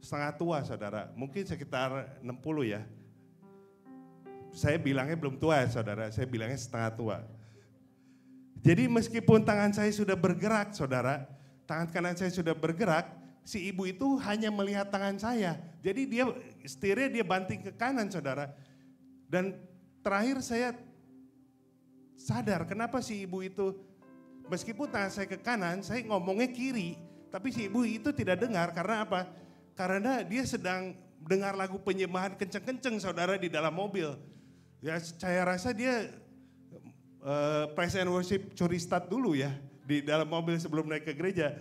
setengah tua, saudara. Mungkin sekitar 60 ya. Saya bilangnya belum tua, saudara. Saya bilangnya setengah tua. Jadi meskipun tangan saya sudah bergerak, saudara. Tangan kanan saya sudah bergerak. Si ibu itu hanya melihat tangan saya. Jadi dia setirnya dia banting ke kanan, saudara. Dan terakhir saya sadar kenapa si ibu itu, meskipun tangan saya ke kanan, saya ngomongnya kiri. Tapi si ibu itu tidak dengar, karena apa? Karena dia sedang dengar lagu penyembahan kenceng-kenceng, saudara, di dalam mobil. Ya saya rasa dia praise and worship curi start dulu ya, di dalam mobil sebelum naik ke gereja.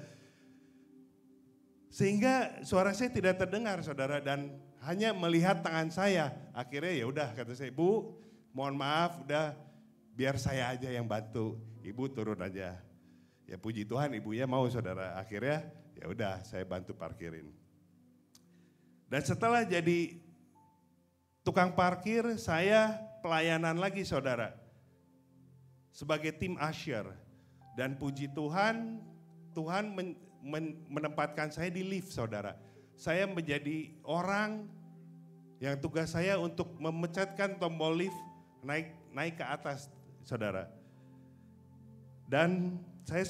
Sehingga suara saya tidak terdengar, saudara, dan hanya melihat tangan saya. Akhirnya ya udah, kata saya, Bu, mohon maaf, udah biar saya aja yang bantu. Ibu turun aja. Ya puji Tuhan, ibunya mau, saudara. Akhirnya ya udah, saya bantu parkirin. Dan setelah jadi tukang parkir, saya pelayanan lagi, saudara, sebagai tim usher. Dan puji Tuhan, Tuhan menempatkan saya di lift, saudara. Saya menjadi orang yang tugas saya untuk memecatkan tombol lift naik ke atas, saudara. Dan saya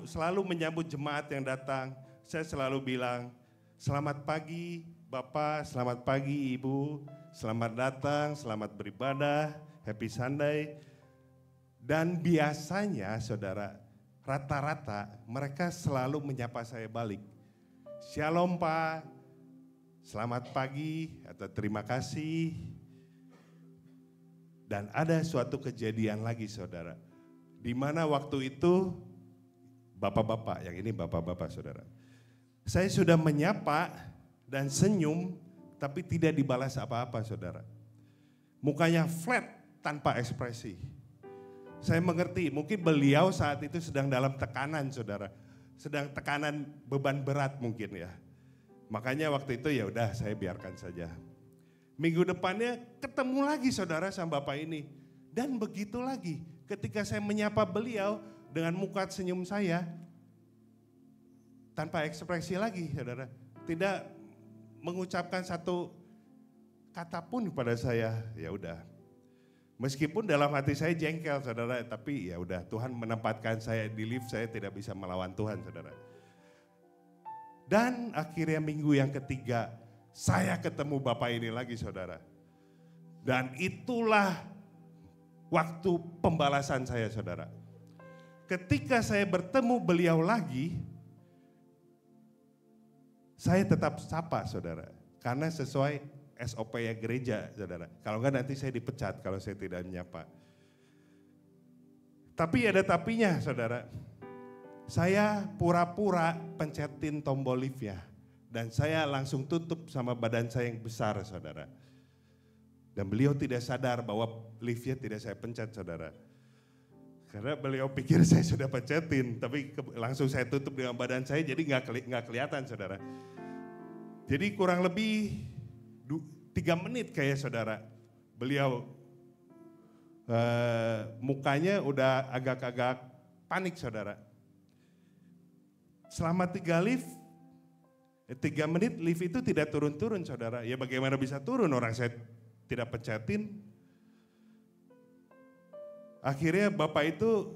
selalu menyambut jemaat yang datang. Saya selalu bilang, selamat pagi Bapak, selamat pagi Ibu, selamat datang, selamat beribadah, happy Sunday. Dan biasanya, saudara, rata-rata mereka selalu menyapa saya balik. Shalom Pak, selamat pagi, atau terima kasih. Dan ada suatu kejadian lagi, saudara. Di mana waktu itu, bapak-bapak, yang ini bapak-bapak, saudara. Saya sudah menyapa dan senyum, tapi tidak dibalas apa-apa, saudara. Mukanya flat, tanpa ekspresi. Saya mengerti, mungkin beliau saat itu sedang dalam tekanan, saudara. Sedang tekanan beban berat mungkin ya. Makanya waktu itu ya udah saya biarkan saja. Minggu depannya ketemu lagi, saudara, sama bapak ini. Dan begitu lagi, ketika saya menyapa beliau dengan muka senyum saya, tanpa ekspresi lagi, saudara. Tidak mengucapkan satu kata pun pada saya, ya udah. Meskipun dalam hati saya jengkel, saudara, tapi ya udah, Tuhan menempatkan saya di lift, saya tidak bisa melawan Tuhan, saudara. Dan akhirnya minggu yang ketiga, saya ketemu bapak ini lagi, saudara. Dan itulah waktu pembalasan saya, saudara. ketika saya bertemu beliau lagi, saya tetap sapa saudara. Karena sesuai SOP ya gereja saudara. Kalau enggak nanti saya dipecat kalau saya tidak menyapa. Tapi ada tapinya saudara. Saya pura-pura pencetin tombol liftnya. Dan saya langsung tutup sama badan saya yang besar saudara. Dan beliau tidak sadar bahwa liftnya tidak saya pencet saudara. Karena beliau pikir saya sudah pencetin, tapi langsung saya tutup dengan badan saya, jadi nggak kelihatan saudara. Jadi kurang lebih 3 menit kayak saudara, beliau mukanya udah agak-agak panik saudara. Selama 3 menit lift itu tidak turun-turun saudara. Ya bagaimana bisa turun, orang saya tidak pencetin. Akhirnya bapak itu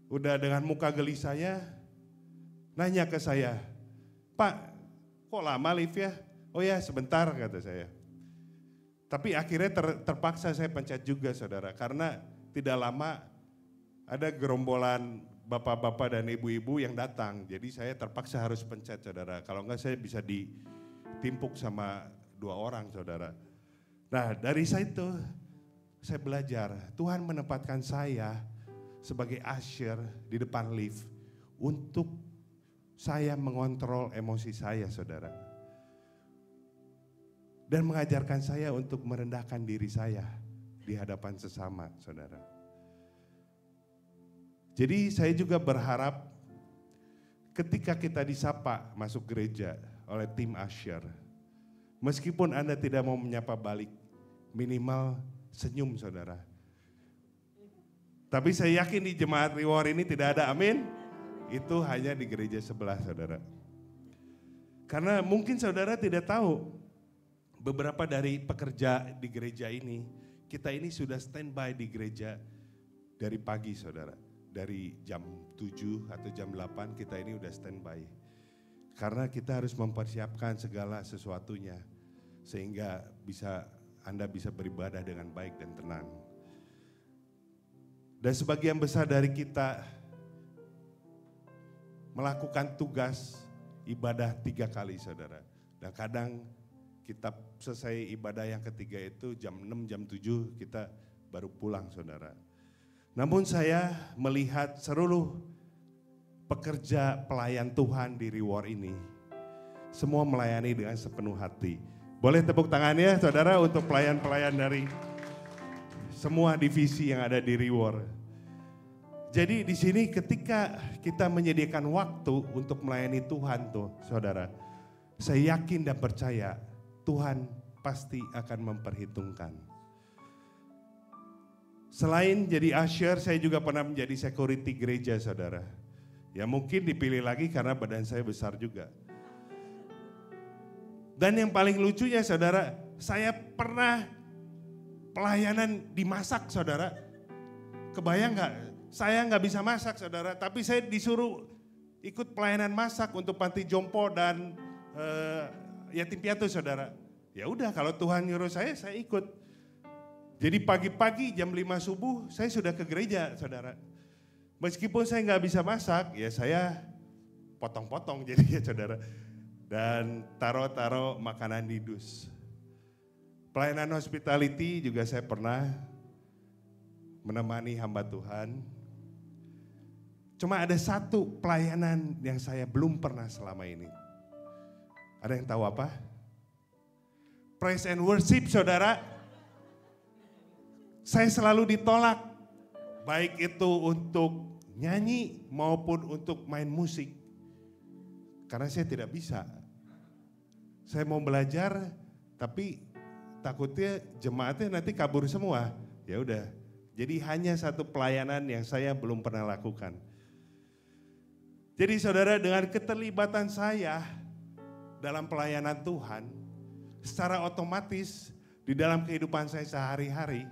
udah dengan muka gelisahnya nanya ke saya, "Pak, kok lama lift ya?" "Oh ya sebentar," kata saya. Tapi akhirnya terpaksa saya pencet juga saudara, karena tidak lama ada gerombolan bapak-bapak dan ibu-ibu yang datang. Jadi saya terpaksa harus pencet saudara, kalau enggak saya bisa ditimpuk sama 2 orang saudara. Nah dari situ saya belajar, Tuhan menempatkan saya sebagai usher di depan lift untuk saya mengontrol emosi saya saudara. Dan mengajarkan saya untuk merendahkan diri saya di hadapan sesama saudara. Jadi saya juga berharap ketika kita disapa masuk gereja oleh tim usher, meskipun Anda tidak mau menyapa balik, minimal senyum saudara. Tapi saya yakin di jemaat Reward ini tidak ada, amin. Itu hanya di gereja sebelah saudara. Karena mungkin saudara tidak tahu, beberapa dari pekerja di gereja ini, kita ini sudah standby di gereja dari pagi saudara. Dari jam 7 atau jam 8 kita ini udah standby. Karena kita harus mempersiapkan segala sesuatunya sehingga Anda bisa beribadah dengan baik dan tenang. Dan sebagian besar dari kita melakukan tugas ibadah 3 kali saudara. Dan kadang kita selesai ibadah yang ketiga itu jam 6, jam 7 kita baru pulang saudara. Namun saya melihat seluruh pekerja pelayan Tuhan di Reward ini, semua melayani dengan sepenuh hati. Boleh tepuk tangannya saudara untuk pelayan-pelayan dari semua divisi yang ada di Reward. Jadi di sini ketika kita menyediakan waktu untuk melayani Tuhan tuh saudara, saya yakin dan percaya Tuhan pasti akan memperhitungkan. Selain jadi usher, saya juga pernah menjadi security gereja saudara. Ya mungkin dipilih lagi karena badan saya besar juga. Dan yang paling lucunya saudara, saya pernah pelayanan dimasak saudara. Kebayang gak? Saya gak bisa masak saudara, tapi saya disuruh ikut pelayanan masak untuk panti jompo dan yatim piatu saudara. Ya udah kalau Tuhan nyuruh saya ikut. Jadi pagi-pagi jam 5 subuh saya sudah ke gereja saudara. Meskipun saya gak bisa masak, ya saya potong-potong jadi ya saudara. Dan taruh-taruh makanan di dus. Pelayanan hospitality juga saya pernah menemani hamba Tuhan. Cuma ada satu pelayanan yang saya belum pernah selama ini. Ada yang tahu apa? Praise and worship saudara. Saya selalu ditolak. Baik itu untuk nyanyi maupun untuk main musik. Karena saya tidak bisa. Saya mau belajar tapi takutnya jemaatnya nanti kabur semua. Ya udah. Jadi hanya satu pelayanan yang saya belum pernah lakukan. Jadi saudara, dengan keterlibatan saya dalam pelayanan Tuhan, secara otomatis di dalam kehidupan saya sehari-hari,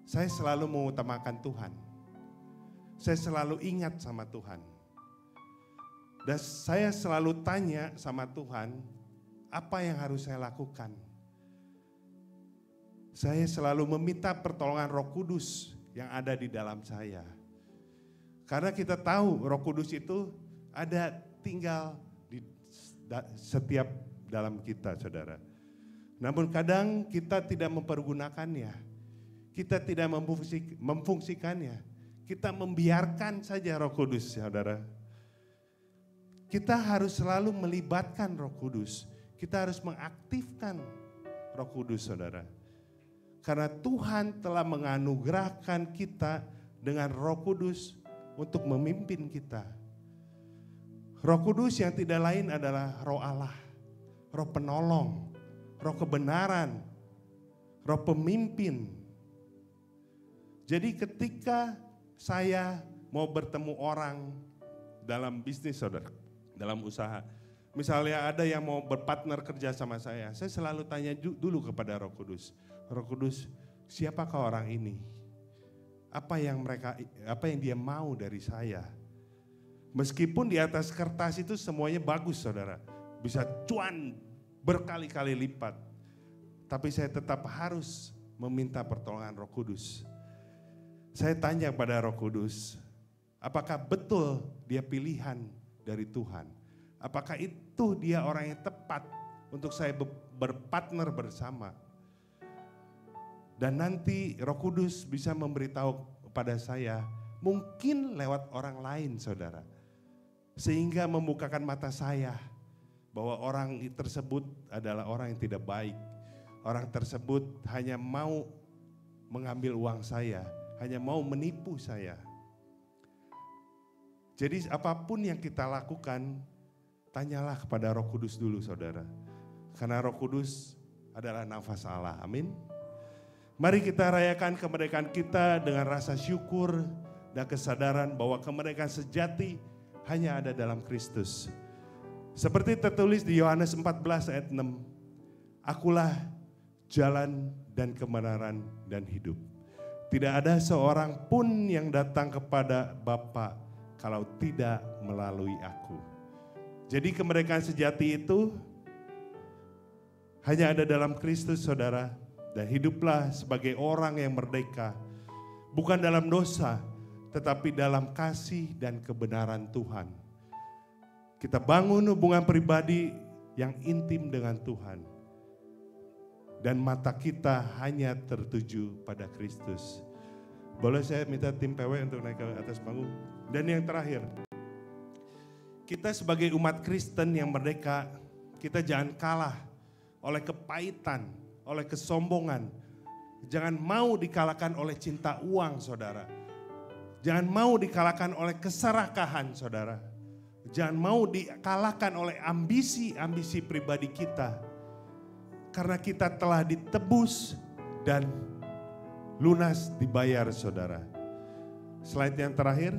saya selalu mengutamakan Tuhan. Saya selalu ingat sama Tuhan. Dan saya selalu tanya sama Tuhan, apa yang harus saya lakukan? Saya selalu meminta pertolongan Roh Kudus yang ada di dalam saya. Karena kita tahu Roh Kudus itu ada tinggal di setiap dalam kita, saudara. Namun kadang kita tidak mempergunakannya. Kita tidak memfungsikannya. Kita membiarkan saja Roh Kudus, saudara. Kita harus selalu melibatkan Roh Kudus. Kita harus mengaktifkan Roh Kudus, saudara. Karena Tuhan telah menganugerahkan kita dengan Roh Kudus untuk memimpin kita. Roh Kudus yang tidak lain adalah Roh Allah, Roh penolong, Roh kebenaran, Roh pemimpin. Jadi ketika saya mau bertemu orang dalam bisnis, saudara, dalam usaha, misalnya ada yang mau berpartner kerja sama saya selalu tanya dulu kepada Roh Kudus. Roh Kudus, siapakah orang ini? Apa yang dia mau dari saya? Meskipun di atas kertas itu semuanya bagus, saudara, bisa cuan berkali-kali lipat, tapi saya tetap harus meminta pertolongan Roh Kudus. Saya tanya pada Roh Kudus, apakah betul dia pilihan dari Tuhan? Apakah itu dia orang yang tepat untuk saya berpartner bersama? Dan nanti Roh Kudus bisa memberitahu kepada saya, mungkin lewat orang lain, saudara. Sehingga membukakan mata saya bahwa orang tersebut adalah orang yang tidak baik. Orang tersebut hanya mau mengambil uang saya, hanya mau menipu saya. Jadi apapun yang kita lakukan, tanyalah kepada Roh Kudus dulu, saudara. Karena Roh Kudus adalah nafas Allah, amin. Mari kita rayakan kemerdekaan kita dengan rasa syukur dan kesadaran bahwa kemerdekaan sejati hanya ada dalam Kristus. Seperti tertulis di Yohanes 14 ayat 6, akulah jalan dan kebenaran dan hidup. Tidak ada seorang pun yang datang kepada Bapa kalau tidak melalui aku. Jadi kemerdekaan sejati itu hanya ada dalam Kristus, saudara. Dan hiduplah sebagai orang yang merdeka, bukan dalam dosa, tetapi dalam kasih dan kebenaran Tuhan. Kita bangun hubungan pribadi yang intim dengan Tuhan. Dan mata kita hanya tertuju pada Kristus. Boleh saya minta tim PW untuk naik ke atas panggung? Dan yang terakhir, kita sebagai umat Kristen yang merdeka, kita jangan kalah oleh kepahitan, oleh kesombongan. Jangan mau dikalahkan oleh cinta uang, saudara. Jangan mau dikalahkan oleh keserakahan, saudara. Jangan mau dikalahkan oleh ambisi-ambisi pribadi kita. Karena kita telah ditebus dan lunas dibayar, saudara. Slide yang terakhir.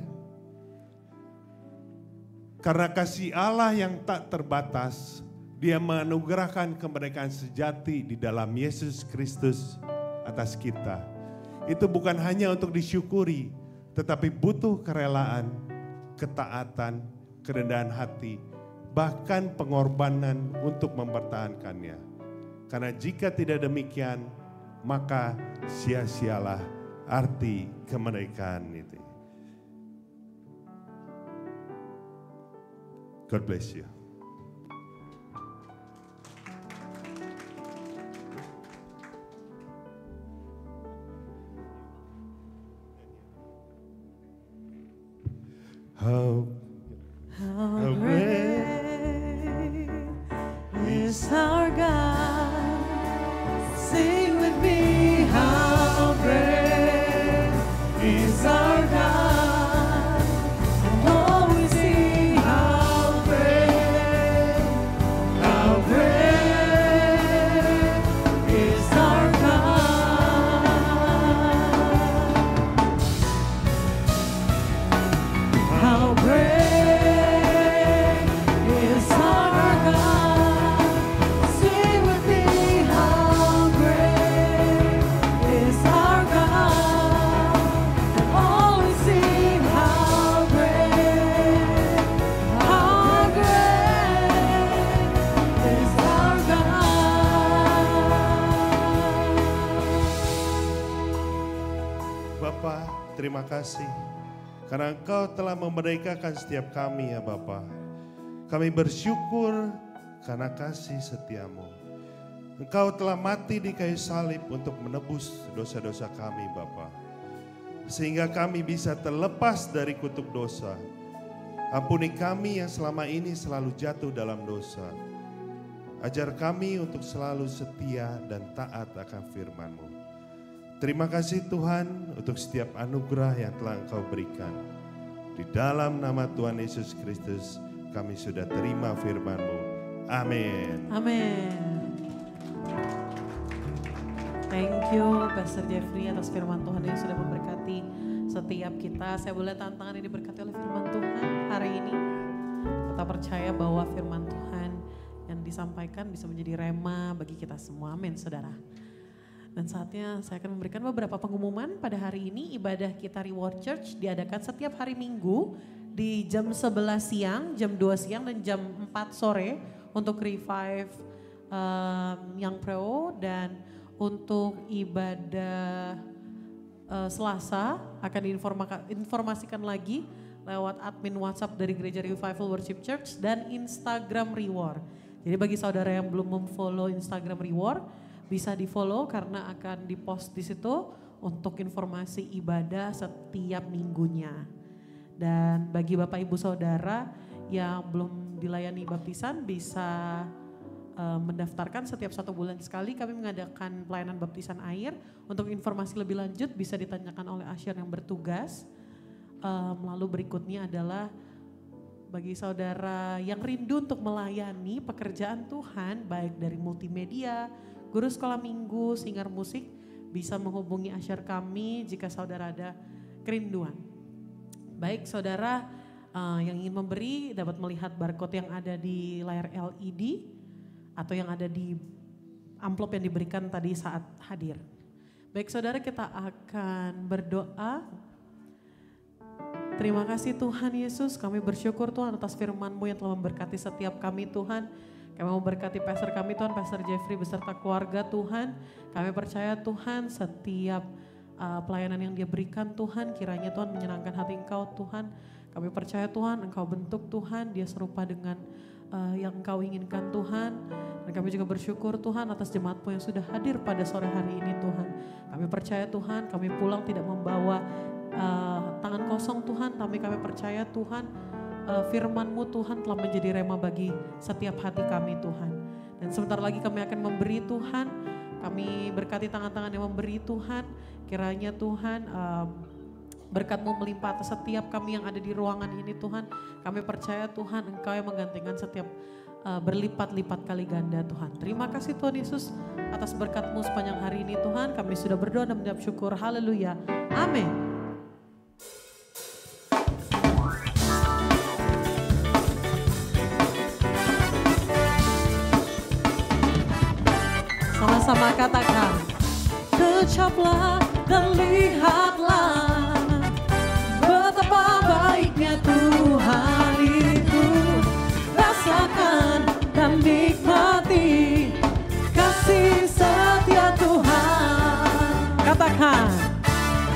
Karena kasih Allah yang tak terbatas, Dia menganugerahkan kemerdekaan sejati di dalam Yesus Kristus atas kita. Itu bukan hanya untuk disyukuri, tetapi butuh kerelaan, ketaatan, kerendahan hati, bahkan pengorbanan untuk mempertahankannya. Karena jika tidak demikian, maka sia-sialah arti kemerdekaan itu. God bless you. How great is our God. Sing with me, how great is our God. And all we sing, how great is our God. How great kasih. Karena Engkau telah memerdekakan setiap kami ya Bapa. Kami bersyukur karena kasih setiamu. Engkau telah mati di kayu salib untuk menebus dosa-dosa kami Bapa. Sehingga kami bisa terlepas dari kutuk dosa. Ampuni kami yang selama ini selalu jatuh dalam dosa. Ajar kami untuk selalu setia dan taat akan firman-Mu. Terima kasih Tuhan untuk setiap anugerah yang telah Engkau berikan. Di dalam nama Tuhan Yesus Kristus kami sudah terima firman-Mu. Amin. Amin. Thank you Pastor Jeffrey atas firman Tuhan yang sudah memberkati setiap kita. Saya boleh tantangan ini diberkati oleh firman Tuhan hari ini. Kita percaya bahwa firman Tuhan yang disampaikan bisa menjadi rema bagi kita semua. Amin saudara. Dan saatnya saya akan memberikan beberapa pengumuman pada hari ini. Ibadah kita Reward Church diadakan setiap hari Minggu di jam 11 siang, jam 2 siang dan jam 4 sore untuk Revive Young Pro. Dan untuk ibadah Selasa akan diinformasikan lagi lewat admin WhatsApp dari Gereja Revival Worship Church dan Instagram Reward. Jadi bagi saudara yang belum memfollow Instagram Reward, bisa di follow karena akan dipost di situ untuk informasi ibadah setiap minggunya. Dan bagi Bapak Ibu Saudara yang belum dilayani baptisan bisa mendaftarkan setiap 1 bulan sekali kami mengadakan pelayanan baptisan air. Untuk informasi lebih lanjut bisa ditanyakan oleh Asyar yang bertugas. Lalu berikutnya adalah bagi saudara yang rindu untuk melayani pekerjaan Tuhan baik dari multimedia, guru sekolah minggu, singer musik, bisa menghubungi Asyar kami jika saudara ada kerinduan. Baik saudara yang ingin memberi dapat melihat barcode yang ada di layar LED atau yang ada di amplop yang diberikan tadi saat hadir. Baik saudara, kita akan berdoa. Terima kasih Tuhan Yesus, kami bersyukur Tuhan atas firman-Mu yang telah memberkati setiap kami Tuhan. Kami memberkati pastor kami Tuhan, Pastor Jeffrey beserta keluarga Tuhan. Kami percaya Tuhan setiap pelayanan yang dia berikan Tuhan, kiranya Tuhan menyenangkan hati Engkau Tuhan. Kami percaya Tuhan Engkau bentuk Tuhan, dia serupa dengan yang Engkau inginkan Tuhan. Dan kami juga bersyukur Tuhan atas jemaat-Mu yang sudah hadir pada sore hari ini Tuhan. Kami percaya Tuhan kami pulang tidak membawa tangan kosong Tuhan, tapi kami percaya Tuhan firman-Mu Tuhan telah menjadi rema bagi setiap hati kami Tuhan. Dan sebentar lagi kami akan memberi Tuhan, kami berkati tangan-tangan yang memberi Tuhan. Kiranya Tuhan berkat-Mu melimpah atas setiap kami yang ada di ruangan ini Tuhan. Kami percaya Tuhan Engkau yang menggantikan setiap berlipat-lipat kali ganda Tuhan. Terima kasih Tuhan Yesus atas berkat-Mu sepanjang hari ini Tuhan. Kami sudah berdoa dan mengucap syukur. Haleluya. Amin. Sama-sama katakan, kecaplah dan lihatlah betapa baiknya Tuhan itu. Rasakan dan nikmati kasih setia Tuhan. Katakan,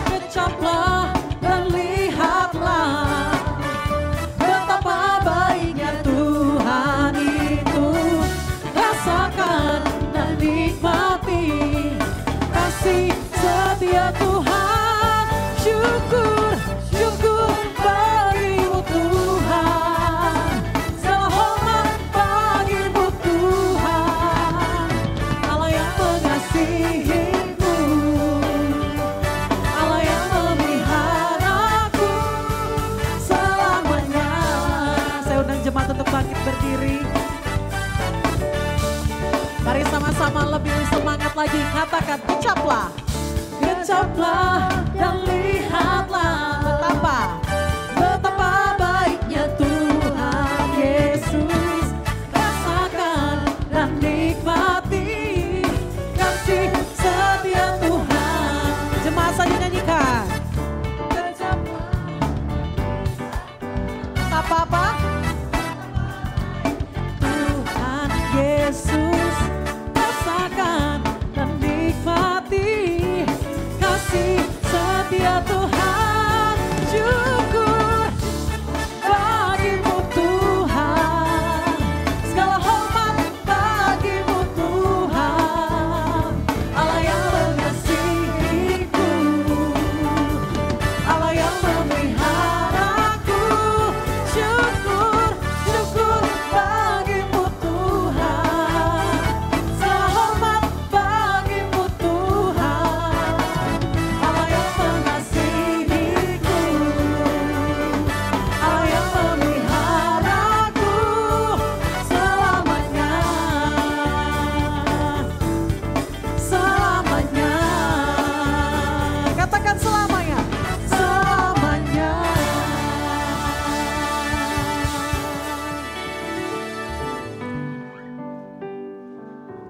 kecaplah dan lihatlah betapa baiknya Tuhan itu. Rasakan dan nikmati kasih setia Tuhan. Syukur, syukur bagi-Mu Tuhan. Segala hormat bagi-Mu Tuhan. Allah yang mengasihi-Mu, Allah yang memelihara aku selamanya. Saya undang jemaat untuk bangkit berdiri. Mari sama-sama lebih semangat lagi, katakan kecaplah. Kecaplah dan lihatlah betapa baiknya Tuhan Yesus. Rasakan dan nikmati kasih setia Tuhan. Jemaat saja nyanyikan. Apa-apa? Tuhan Yesus. Rasakan dan nikmati kasih setia Tuhan.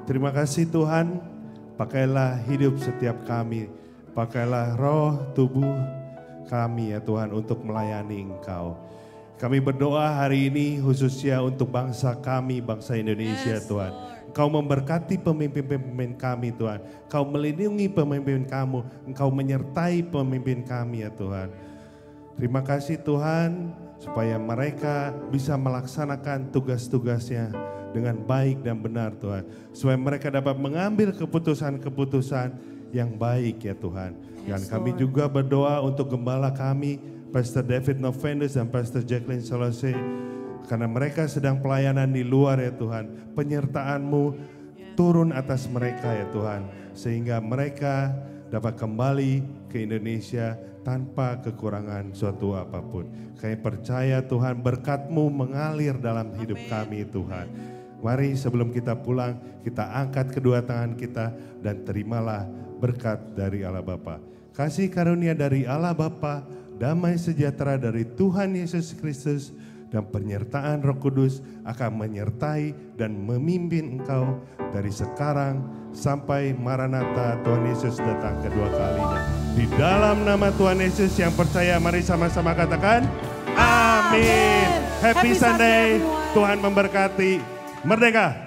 Terima kasih Tuhan, pakailah hidup setiap kami. Pakailah roh, tubuh kami ya Tuhan untuk melayani Engkau. Kami berdoa hari ini khususnya untuk bangsa kami, bangsa Indonesia Tuhan. Engkau memberkati pemimpin-pemimpin kami Tuhan. Engkau melindungi pemimpin kamu. Engkau menyertai pemimpin kami ya Tuhan. Terima kasih Tuhan supaya mereka bisa melaksanakan tugas-tugasnya dengan baik dan benar Tuhan. Supaya mereka dapat mengambil keputusan-keputusan yang baik ya Tuhan. Dan kami juga berdoa untuk gembala kami, Pastor David Novendus dan Pastor Jacqueline Solose. Karena mereka sedang pelayanan di luar ya Tuhan. Penyertaan-Mu turun atas mereka ya Tuhan. Sehingga mereka dapat kembali ke Indonesia tanpa kekurangan suatu apapun. Kami percaya Tuhan berkat-Mu mengalir dalam hidup kami Tuhan. Mari sebelum kita pulang, kita angkat kedua tangan kita dan terimalah berkat dari Allah Bapa. Kasih karunia dari Allah Bapa, damai sejahtera dari Tuhan Yesus Kristus, dan penyertaan Roh Kudus akan menyertai dan memimpin engkau dari sekarang sampai Maranatha Tuhan Yesus datang kedua kalinya. Di dalam nama Tuhan Yesus yang percaya, mari sama-sama katakan amin. Happy Sunday, Tuhan memberkati. Merdeka!